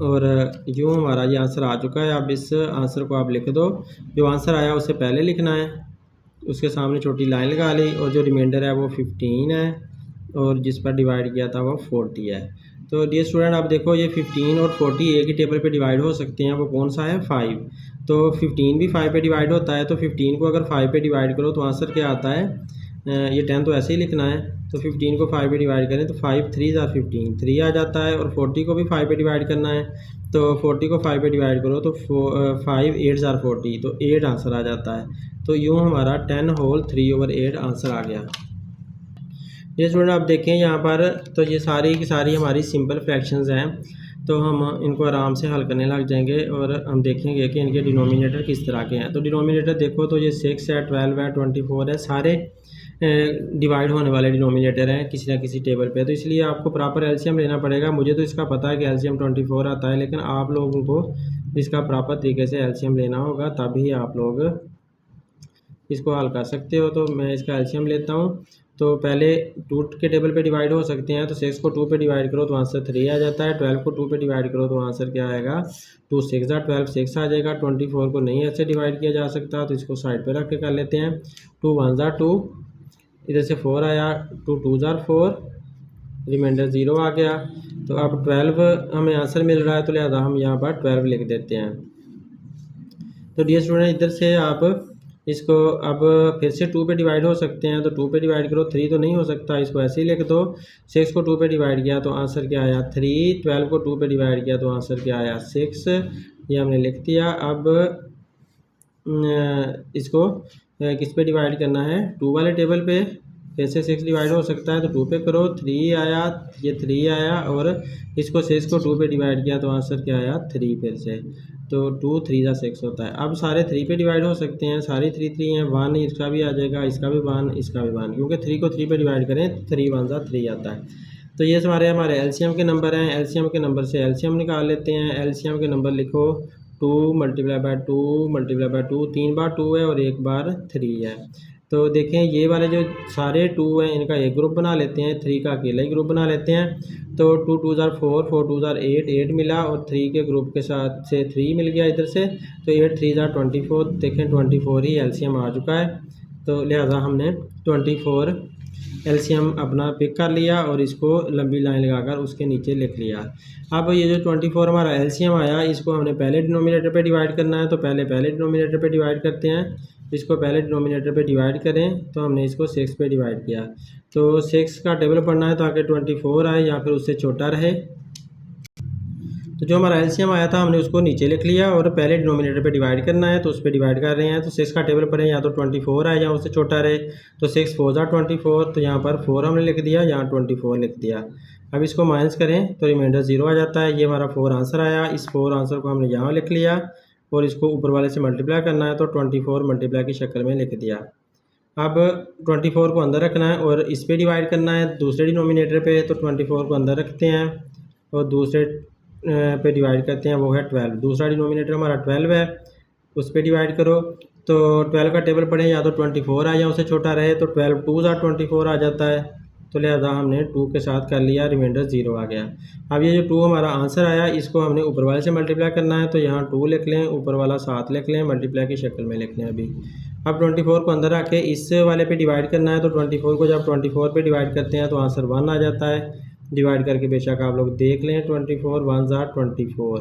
और यूँ हमारा ये आंसर आ चुका है। अब इस आंसर को आप लिख दो, जो आंसर आया उससे पहले लिखना है, उसके सामने छोटी लाइन लगा ली, और जो रिमाइंडर है वो 15 है और जिस पर डिवाइड किया था वो 40 है। तो डियर स्टूडेंट आप देखो ये 15 और 40 एक ही टेबल पे डिवाइड हो सकते हैं, वो कौन सा है 5। तो 15 भी 5 पे डिवाइड होता है, तो 15 को अगर 5 पे डिवाइड करो तो आंसर क्या आता है, ये 10 तो ऐसे ही लिखना है। तो 15 को 5 पे डिवाइड करें तो 5 3 ज़ा 15 3 आ जाता है, और 40 को भी 5 पे डिवाइड करना है, तो 40 को 5 पे डिवाइड करो तो 5 8 ज़ा 40, तो 8 आंसर आ जाता है। तो यूँ हमारा 10 होल 3/8 आंसर आ गया। ये स्टूडेंट आप देखें यहाँ पर, तो ये सारी की सारी हमारी सिंपल फ्रैक्शंस हैं, तो हम इनको आराम से हल करने लग जाएंगे और हम देखेंगे कि इनके डिनोमिनेटर किस तरह के हैं। तो डिनोमिनेटर देखो तो ये 6 है, 12 है, 24 है, सारे डिवाइड होने वाले डिनोमिनेटर हैं किसी ना किसी टेबल पे, तो इसलिए आपको प्रॉपर एलसीएम लेना पड़ेगा। मुझे तो इसका पता है कि एलसीएम 24 आता है, लेकिन आप लोगों को इसका प्रॉपर तरीके से एलसीएम लेना होगा, तभी आप लोग इसको हल कर सकते हो। तो मैं इसका एलसीएम लेता हूँ। तो पहले 2 के टेबल पे डिवाइड हो सकते हैं, तो 6 को 2 पे डिवाइड करो तो आंसर 3 आ जाता है, 12 को 2 पे डिवाइड करो तो आंसर क्या आएगा 2 6 ज़ा 12 6 आ जाएगा। 24 को नहीं ऐसे डिवाइड किया जा सकता, तो इसको साइड पे रख के कर लेते हैं। 2 1 ज़ा 2, इधर से 4 आया, 2 2 ज़ा 4, रिमाइंडर 0 आ गया। तो अब 12 हमें आंसर मिल रहा है, तो लिहाजा हम यहाँ पर 12 लिख देते हैं। तो डियर स्टूडेंट इधर से आप इसको अब फिर से 2 पे डिवाइड हो सकते हैं, तो 2 पे डिवाइड करो, 3 तो नहीं हो सकता, इसको ऐसे ही लिख दो। 6 को 2 पे डिवाइड किया तो आंसर क्या आया 3, 12 को 2 पे डिवाइड किया तो आंसर क्या आया 6, ये हमने लिख दिया। अब इसको किस पे डिवाइड करना है, 2 वाले टेबल पे, फिर से 6 डिवाइड हो सकता है तो 2 पे करो, 3 आया, ये 3 आया, और इसको 6 को 2 पे डिवाइड किया तो आंसर क्या आया 3 फिर से, तो 2 3 ज़ा 6 होता है। अब सारे 3 पे डिवाइड हो सकते हैं, सारे 3 3 हैं, 1 इसका भी आ जाएगा, इसका भी 1, इसका भी 1, क्योंकि 3 को 3 पे डिवाइड करें 3 1 ज़ा 3 आता है। तो ये हमारे एलसीएम के नंबर हैं। एलसीएम के नंबर से एलसीएम निकाल लेते हैं। एलसीएम के नंबर लिखो 2 × 2 × 2, 3 बार 2 है और 1 बार 3 है। तो देखें ये वाले जो सारे 2 हैं इनका एक ग्रुप बना लेते हैं, 3 का अकेला ही ग्रुप बना लेते हैं। तो 2 2 ज़ा 4, 4 2 ज़ा 8, 8 मिला, और 3 के ग्रुप के साथ से 3 मिल गया इधर से, तो 8 3 ज़ा 24, देखें 24 ही एलसीएम आ चुका है। तो लिहाजा हमने 24 एलसीएम अपना पिक कर लिया और इसको लंबी लाइन लगाकर उसके नीचे लिख लिया। अब ये जो 24 हमारा एलसीएम आया, इसको हमने पहले डिनोमिनेटर पे डिवाइड करना है, तो पहले डिनोमिनेटर पे डिवाइड करते हैं। इसको पहले डिनोमिनेटर पे डिवाइड करें, तो हमने इसको 6 पे डिवाइड किया, तो 6 का टेबल पढ़ना है ताकि 24 आए या फिर उससे छोटा रहे। तो जो हमारा एलसीएम आया था हमने उसको नीचे लिख लिया, और पहले डिनोमिनेटर पे डिवाइड करना है तो उस पर डिवाइड कर रहे हैं। तो 6 का टेबल पढ़ें, या तो 24 आए या उससे छोटा रहे, तो 6 4 ज़ा 24, तो यहाँ पर 4 हमने लिख दिया, यहाँ 24 लिख दिया। अब इसको माइनस करें तो रिमाइंडर 0 आ जाता है। ये हमारा 4 आंसर आया, इस 4 आंसर को हमने यहाँ लिख लिया, और इसको ऊपर वाले से मल्टीप्लाई करना है, तो 24 मल्टीप्लाई की शक्ल में लिख दिया। अब 24 को अंदर रखना है और इस पे डिवाइड करना है दूसरे डिनोमिनेटर पे, तो 24 को अंदर रखते हैं और दूसरे पे डिवाइड करते हैं, वो है 12। दूसरा डिनोमिनेटर हमारा 12 है, उस पे डिवाइड करो, तो 12 का टेबल पढ़ें, या तो 24 आ या उससे छोटा रहे, तो 12 2 ज़ा 24 आ जाता है, तो लिहाजा हमने 2 के साथ कर लिया, रिमाइंडर 0 आ गया। अब ये जो 2 हमारा आंसर आया, इसको हमने ऊपर वाले से मल्टीप्लाई करना है, तो यहाँ 2 लिख लें, ऊपर वाला 7 लिख लें, मल्टीप्लाई की शक्ल में लिख लें। अभी अब 24 को अंदर रख के इस वाले पे डिवाइड करना है, तो 24 को जब 24 पे डिवाइड करते हैं तो आंसर 1 आ जाता है। डिवाइड करके बेशक आप लोग देख लें, 24 1 ज़ा 24,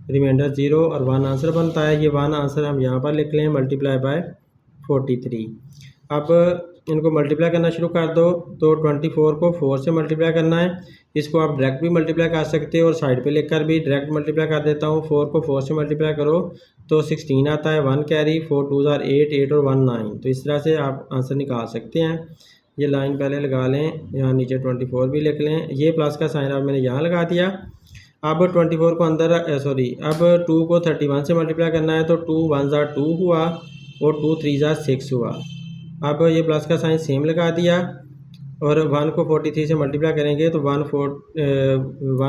रिमाइंडर 0 और 1 आंसर बनता है। ये 1 आंसर हम यहाँ पर लिख लें, मल्टीप्लाई बाय 43। अब इनको मल्टीप्लाई करना शुरू कर दो, तो 24 को 4 से मल्टीप्लाई करना है। इसको आप डायरेक्ट भी मल्टीप्लाई कर सकते हो और साइड पे लिखकर भी डायरेक्ट मल्टीप्लाई कर देता हूँ। 4 को 4 से मल्टीप्लाई करो तो 16 आता है, 1 कैरी, 4 2 ज़ा 8, 8 और 1 9, तो इस तरह से आप आंसर निकाल सकते हैं। ये लाइन पहले लगा लें, यहाँ नीचे 24 भी लिख लें, ये प्लस का साइन अब मैंने यहाँ लगा दिया। अब 24 को अंदर अब 2 को 31 से मल्टीप्लाई करना है, तो 2 1 ज़ा 2 हुआ और 2 3 ज़ा 6 हुआ। अब ये प्लस का साइन सेम लगा दिया, और 1 को 43 से मल्टीप्लाई करेंगे, तो 1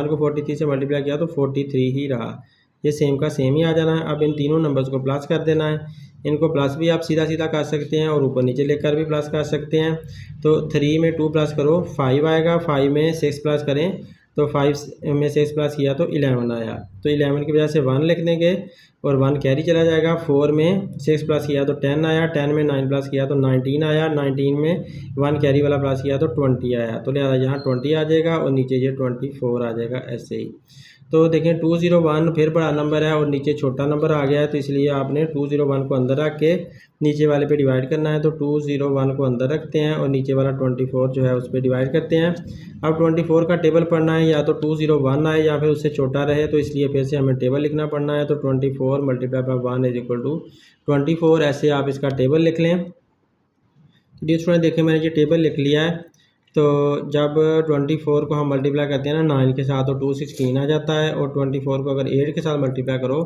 को 43 से मल्टीप्लाई किया तो 43 ही रहा। ये सेम का सेम ही आ जाना है। अब इन तीनों नंबर्स को प्लस कर देना है। इनको प्लस भी आप सीधा सीधा कर सकते हैं और ऊपर नीचे लेकर भी प्लस कर सकते हैं। तो 3 में 2 प्लस करो 5 आएगा, 5 में 6 प्लस करें तो 5 में 6 प्लस किया तो 11 आया, तो 11 की वजह से 1 लिख देंगे और 1 कैरी चला जाएगा। 4 में 6 प्लस किया तो 10 आया, 10 में 9 प्लस किया तो 19 आया, 19 में 1 कैरी वाला प्लस किया तो 20 आया, तो लिहाजा यहाँ 20 आ जाएगा और नीचे ये 24 आ जाएगा ऐसे ही। तो देखें 201 फिर बड़ा नंबर है और नीचे छोटा नंबर आ गया है, तो इसलिए आपने 201 को अंदर रख के नीचे वाले पे डिवाइड करना है। तो 201 को अंदर रखते हैं और नीचे वाला 24 जो है उस पर डिवाइड करते हैं। अब 24 का टेबल पढ़ना है, या तो 201 आए या फिर उससे छोटा रहे, तो इसलिए फिर से हमें टेबल लिखना पड़ना है। तो 24 multiply by 1 is equal to 24, ऐसे आप इसका टेबल लिख लें। डियर स्टूडेंट देखें मैंने ये टेबल लिख लिया है। तो जब 24 को हम मल्टीप्लाई करते हैं ना 9 के साथ तो 216 आ जाता है, और 24 को अगर 8 के साथ मल्टीप्लाई करो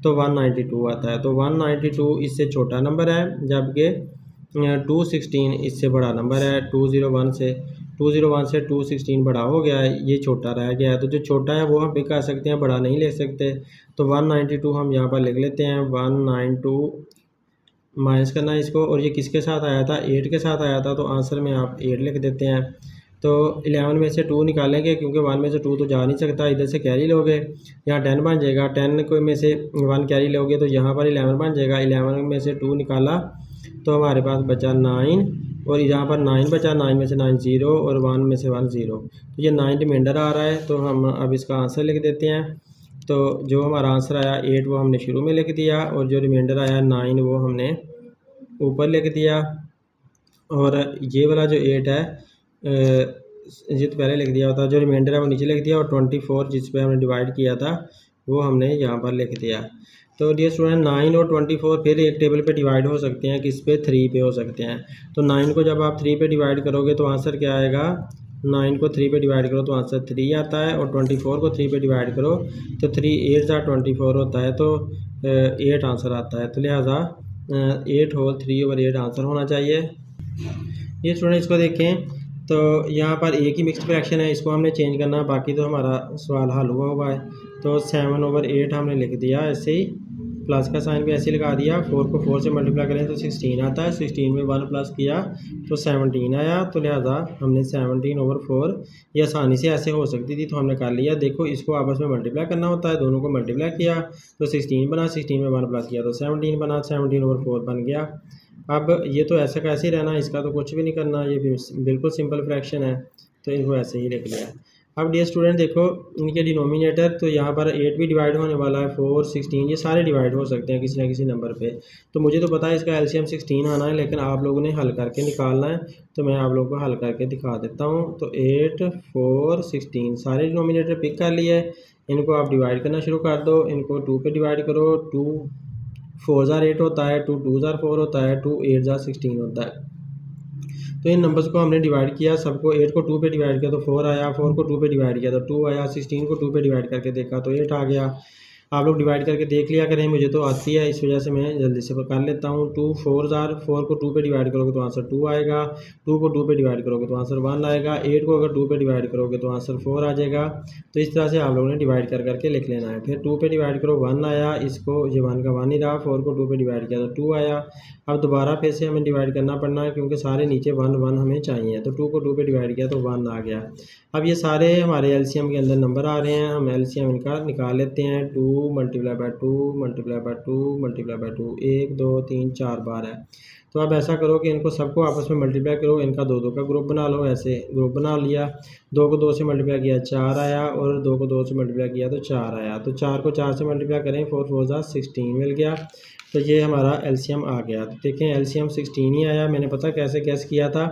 तो 192 आता है। तो 192 इससे छोटा नंबर है, जबकि 216 इससे बड़ा नंबर है। 201 से 216 बड़ा हो गया है, ये छोटा रह गया है। तो जो छोटा है वो हम भी कर सकते हैं, बड़ा नहीं ले सकते। तो 192 हम यहाँ पर लिख लेते हैं। 192 माइनस करना है इसको, और ये किसके साथ आया था, 8 के साथ आया था, तो आंसर में आप 8 लिख देते हैं। तो 11 में से 2 निकालेंगे क्योंकि 1 में से 2 तो जा नहीं सकता, इधर से कैरी लोगे यहाँ 10 बन जाएगा। 10 को में से 1 कैरी लोगे तो यहाँ पर 11 बन जाएगा। 11 में से 2 निकाला तो हमारे पास बचा 9, और यहाँ पर 9 बचा। 9 में से 9 0 और 1 में से 1 0, तो ये 9 रिमाइंडर आ रहा है। तो हम अब इसका आंसर लिख देते हैं। तो जो हमारा आंसर आया 8 वो हमने शुरू में लिख दिया, और जो रिमाइंडर आया 9 वो हमने ऊपर लिख दिया। और ये वाला जो 8 है ये तो पहले लिख दिया होता, जो रिमाइंडर है वो नीचे लिख दिया, और 24 जिस पे हमने डिवाइड किया था वो हमने यहाँ पर लिख दिया। तो डियर स्टूडेंट 9 और 24 फिर एक टेबल पे डिवाइड हो सकते हैं, किस पे, 3 पे हो सकते हैं। तो 9 को जब आप 3 पे डिवाइड करोगे तो आंसर क्या आएगा, 9 को 3 पे डिवाइड करो तो आंसर 3 आता है, और 24 को 3 पे डिवाइड करो तो 3 8 24 होता है, तो 8 आंसर आता है। तो लिहाजा 8 होल 3/8 आंसर होना चाहिए। ये स्टूडेंट इसको देखें, तो यहाँ पर एक ही मिक्स्ड फ्रैक्शन है, इसको हमने चेंज करना, बाकी तो हमारा सवाल हल हुआ है। तो 7/8 हमने लिख दिया ऐसे ही, प्लस का साइन भी ऐसे ही लगा दिया। 4 को 4 से मल्टीप्लाई करें तो 16 आता है, 16 में 1 प्लस किया तो 17 आया। तो लिहाजा हमने 17/4, ये आसानी से ऐसे हो सकती थी तो हमने कर लिया। देखो इसको आपस में मल्टीप्लाई करना होता है, दोनों को मल्टीप्लाई किया तो 16 बना, 16 में 1 प्लस किया तो 17 बना, 17/4 बन गया। अब ये तो ऐसा कैसे ही रहना, इसका तो कुछ भी नहीं करना, ये बिल्कुल सिंपल फ्रैक्शन है, तो इनको ऐसे ही लिख लिया। अब डियर स्टूडेंट देखो इनके डिनोमिनेटर, तो यहाँ पर 8 भी डिवाइड होने वाला है, 4 16 ये सारे डिवाइड हो सकते हैं किसी ना किसी नंबर पे। तो मुझे तो पता है इसका एलसीएम 16 आना है, लेकिन आप लोगों ने हल करके निकालना है, तो मैं आप लोगों को हल करके दिखा देता हूँ। तो 8 4 16 सारे डिनोमिनेटर पिक कर लिए, इनको आप डिवाइड करना शुरू कर दो। इनको 2 पे डिवाइड करो, 2 4 8 होता है, 2 2 4 होता है, 2 8 16 होता है। तो इन नंबर्स को हमने डिवाइड किया, सबको 8 को 2 पे डिवाइड किया तो 4 आया, 4 को 2 पे डिवाइड किया तो 2 आया, 16 को 2 पे डिवाइड करके देखा तो 8 आ गया। आप लोग डिवाइड करके देख लिया करें, मुझे तो आती है इस वजह से मैं जल्दी से कर लेता हूँ। 2 4 को 2 पे डिवाइड करोगे तो आंसर 2 आएगा, 2 को 2 पे डिवाइड करोगे तो आंसर 1 आएगा, 8 को अगर 2 पे डिवाइड करोगे तो आंसर 4 आ जाएगा। तो इस तरह से आप लोगों ने डिवाइड कर करके लिख लेना है। फिर 2 पे डिवाइड करो 1 आया, इसको ये 1 का 1 ही रहा, 4 को 2 पे डिवाइड किया तो 2 आया। अब दोबारा फिर से हमें डिवाइड करना पड़ना है क्योंकि सारे नीचे 1 1 हमें चाहिए, तो 2 को 2 पे डिवाइड किया तो 1 आ गया। अब ये सारे हमारे एलसीएम के अंदर नंबर आ रहे हैं, हम एलसीएम इनका निकाल लेते हैं। 2 multiply by 2 multiply by 2 multiply by 2 1 2 3 4 बार है। तो अब ऐसा करो कि इनको सबको आपस में मल्टीप्लाई करो, इनका 2 2 का ग्रुप बना लो। ऐसे ग्रुप बना लिया, 2 को 2 से मल्टीप्लाई किया 4 आया, और 2 को 2 से मल्टीप्लाई किया तो 4 आया। तो 4 को 4 से मल्टीप्लाई करें, 4 4 16 मिल गया। तो ये हमारा एलसीएम आ गया। तो देखें एलसीएम 16 ही आया। मैंने पता कैसे कैस किया था,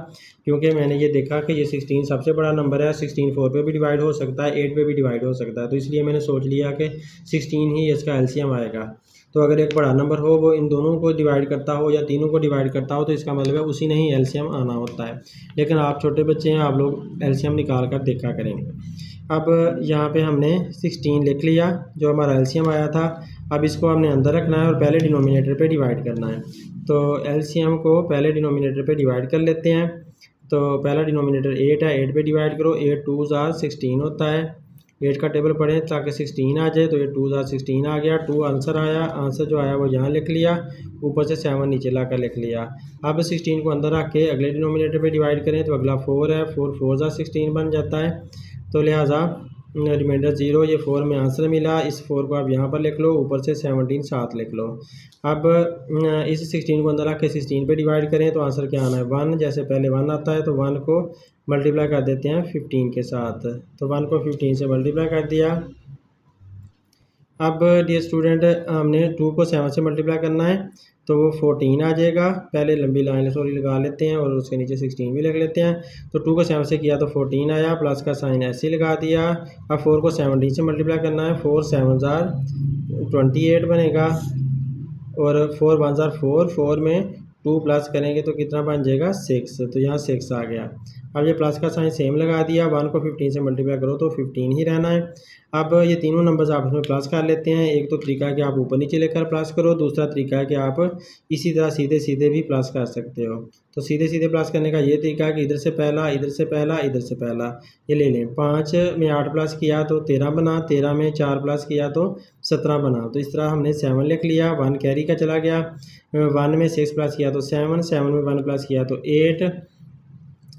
क्योंकि मैंने ये देखा कि ये 16 सबसे बड़ा नंबर है, 16 4 पे भी डिवाइड हो सकता है, 8 पे भी डिवाइड हो सकता है, तो इसलिए मैंने सोच लिया कि 16 ही इसका एलसीएम आएगा। तो अगर एक बड़ा नंबर हो वो इन दोनों को डिवाइड करता हो या तीनों को डिवाइड करता हो तो इसका मतलब है उसी ने ही एलसीएम आना होता है। लेकिन आप छोटे बच्चे हैं, आप लोग एलसीएम निकाल कर देखा करेंगे। अब यहाँ पे हमने 16 लिख लिया जो हमारा एलसीएम आया था। अब इसको हमने अंदर रखना है और पहले डिनोमिनेटर पे डिवाइड करना है। तो एलसीएम को पहले डिनोमिनेटर पे डिवाइड कर लेते हैं। तो पहला डिनोमिनेटर 8 है, 8 पे डिवाइड करो, 8 2 16 होता है। 8 का टेबल पढ़ें ताकि 16 आ जाए, तो 8 2 16 आ गया। 2 आंसर आया, आंसर जो आया वो यहाँ लिख लिया, ऊपर से 7 नीचे ला कर लिख लिया। अब 16 को अंदर रख के अगले डिनोमिनेटर पे डिवाइड करें तो अगला 4 है, 4 4 16 बन जाता है। तो लिहाजा रिमाइंडर 0, ये 4 में आंसर मिला। इस 4 को आप यहाँ पर लिख लो, ऊपर से 17 साथ लिख लो। अब इस 16 को अंदर रख के 16 पे डिवाइड करें तो आंसर क्या आना है 1। जैसे पहले 1 आता है तो 1 को मल्टीप्लाई कर देते हैं 15 के साथ, तो 1 को 15 से मल्टीप्लाई कर दिया। अब डियर स्टूडेंट हमने 2 को 7 से मल्टीप्लाई करना है तो वो 14 आ जाएगा। पहले लंबी लाइन सॉरी लगा लेते हैं और उसके नीचे 16 भी लिख लेते हैं। तो 2 को 7 से किया तो 14 आया, प्लस का साइन ऐसे ही लगा दिया। अब 4 को 17 से मल्टीप्लाई करना है, 4 7 जार 28 बनेगा और 4 1 जार 4, 4 में 2 प्लस करेंगे तो कितना बन जाएगा 6, तो यहाँ 6 आ गया। अब ये प्लस का साइन सेम लगा दिया, 1 को 15 से मल्टीप्लाई करो तो 15 ही रहना है। अब ये तीनों नंबर्स आप इसमें प्लस कर लेते हैं। एक तो तरीका है कि आप ऊपर नीचे लेकर प्लस करो, दूसरा तरीका है कि आप इसी तरह सीधे सीधे भी प्लस कर सकते हो। तो सीधे सीधे प्लस करने का ये तरीका है कि इधर से पहला, इधर से पहला, इधर से पहला ये ले लें। 5 में 8 प्लस किया तो 13 बना, 13 में 4 प्लस किया तो 17 बना। तो इस तरह हमने 7 लिख लिया, 1 कैरी का चला गया। 1 में 6 प्लस किया तो 7, 7 में 1 प्लस किया तो 8,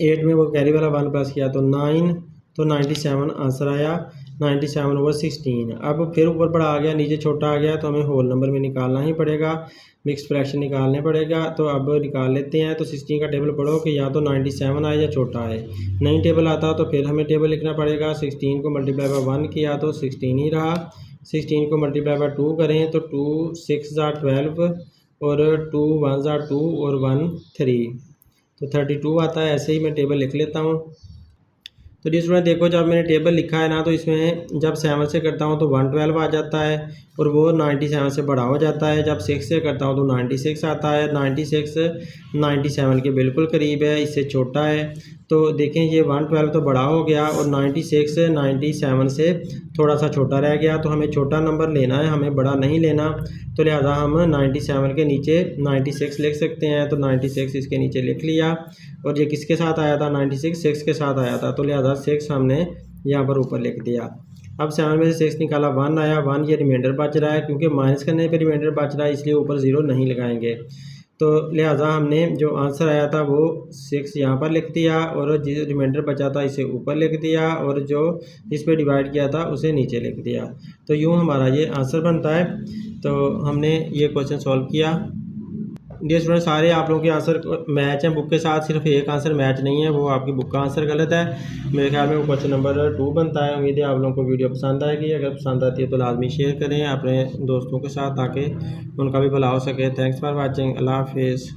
8 में वो कैरी वाला 1 प्लस किया तो 9, तो 97 आंसर आया, 97/16। अब फिर ऊपर बड़ा आ गया, नीचे छोटा आ गया, तो हमें होल नंबर में निकालना ही पड़ेगा, मिक्स फ्रैक्शन निकालने पड़ेगा। तो अब निकाल लेते हैं। तो 16 का टेबल पढ़ो कि या तो 97 आए या छोटा आए। नहीं टेबल आता तो फिर हमें टेबल लिखना पड़ेगा। 16 को मल्टीप्लाई बाय 1 किया तो 16 ही रहा। 16 को मल्टीप्लाई बाय 2 करें तो 2 6 जार 12 और 2 1 जार 2 और 1 3, तो 32 आता है। ऐसे ही मैं टेबल लिख लेता हूँ। तो डियर स्टूडेंट देखो, जब मैंने टेबल लिखा है ना तो इसमें जब 7 से करता हूँ तो 112 आ जाता है और वो 97 से बड़ा हो जाता है। जब 6 से करता हूँ तो 96 आता है। 96 97 के बिल्कुल करीब है, इससे छोटा है। तो देखें ये 112 तो बड़ा हो गया और 96 97 से थोड़ा सा छोटा रह गया। तो हमें छोटा नंबर लेना है, हमें बड़ा नहीं लेना। तो लिहाजा हम 97 के नीचे 96 लिख सकते हैं। तो 96 इसके नीचे लिख लिया और ये किसके साथ आया था 96 6 के साथ आया था, तो लिहाजा 6 हमने यहाँ पर ऊपर लिख दिया। अब 7 में से 6 निकाला 1 आया, 1 ये रिमाइंडर बच रहा है क्योंकि माइनस करने पे रिमाइंडर बच रहा है, इसलिए ऊपर 0 नहीं लगाएंगे। तो लिहाजा हमने जो आंसर आया था वो 6 यहाँ पर लिख दिया और जो रिमाइंडर बचा था इसे ऊपर लिख दिया और जो इस पर डिवाइड किया था उसे नीचे लिख दिया। तो यूँ हमारा ये आंसर बनता है। तो हमने ये क्वेश्चन सॉल्व किया। डियर स्टूडेंट सारे आप लोगों के आंसर मैच हैं बुक के साथ, सिर्फ एक आंसर मैच नहीं है, वो आपकी बुक का आंसर गलत है। मेरे ख्याल में वो क्वेश्चन नंबर 2 बनता है। उम्मीद है आप लोगों को वीडियो पसंद आएगी। अगर पसंद आती है तो लाजमी शेयर करें अपने दोस्तों के साथ ताकि उनका भी भला हो सके। Thanks for watching. अल्लाह हाफिज़।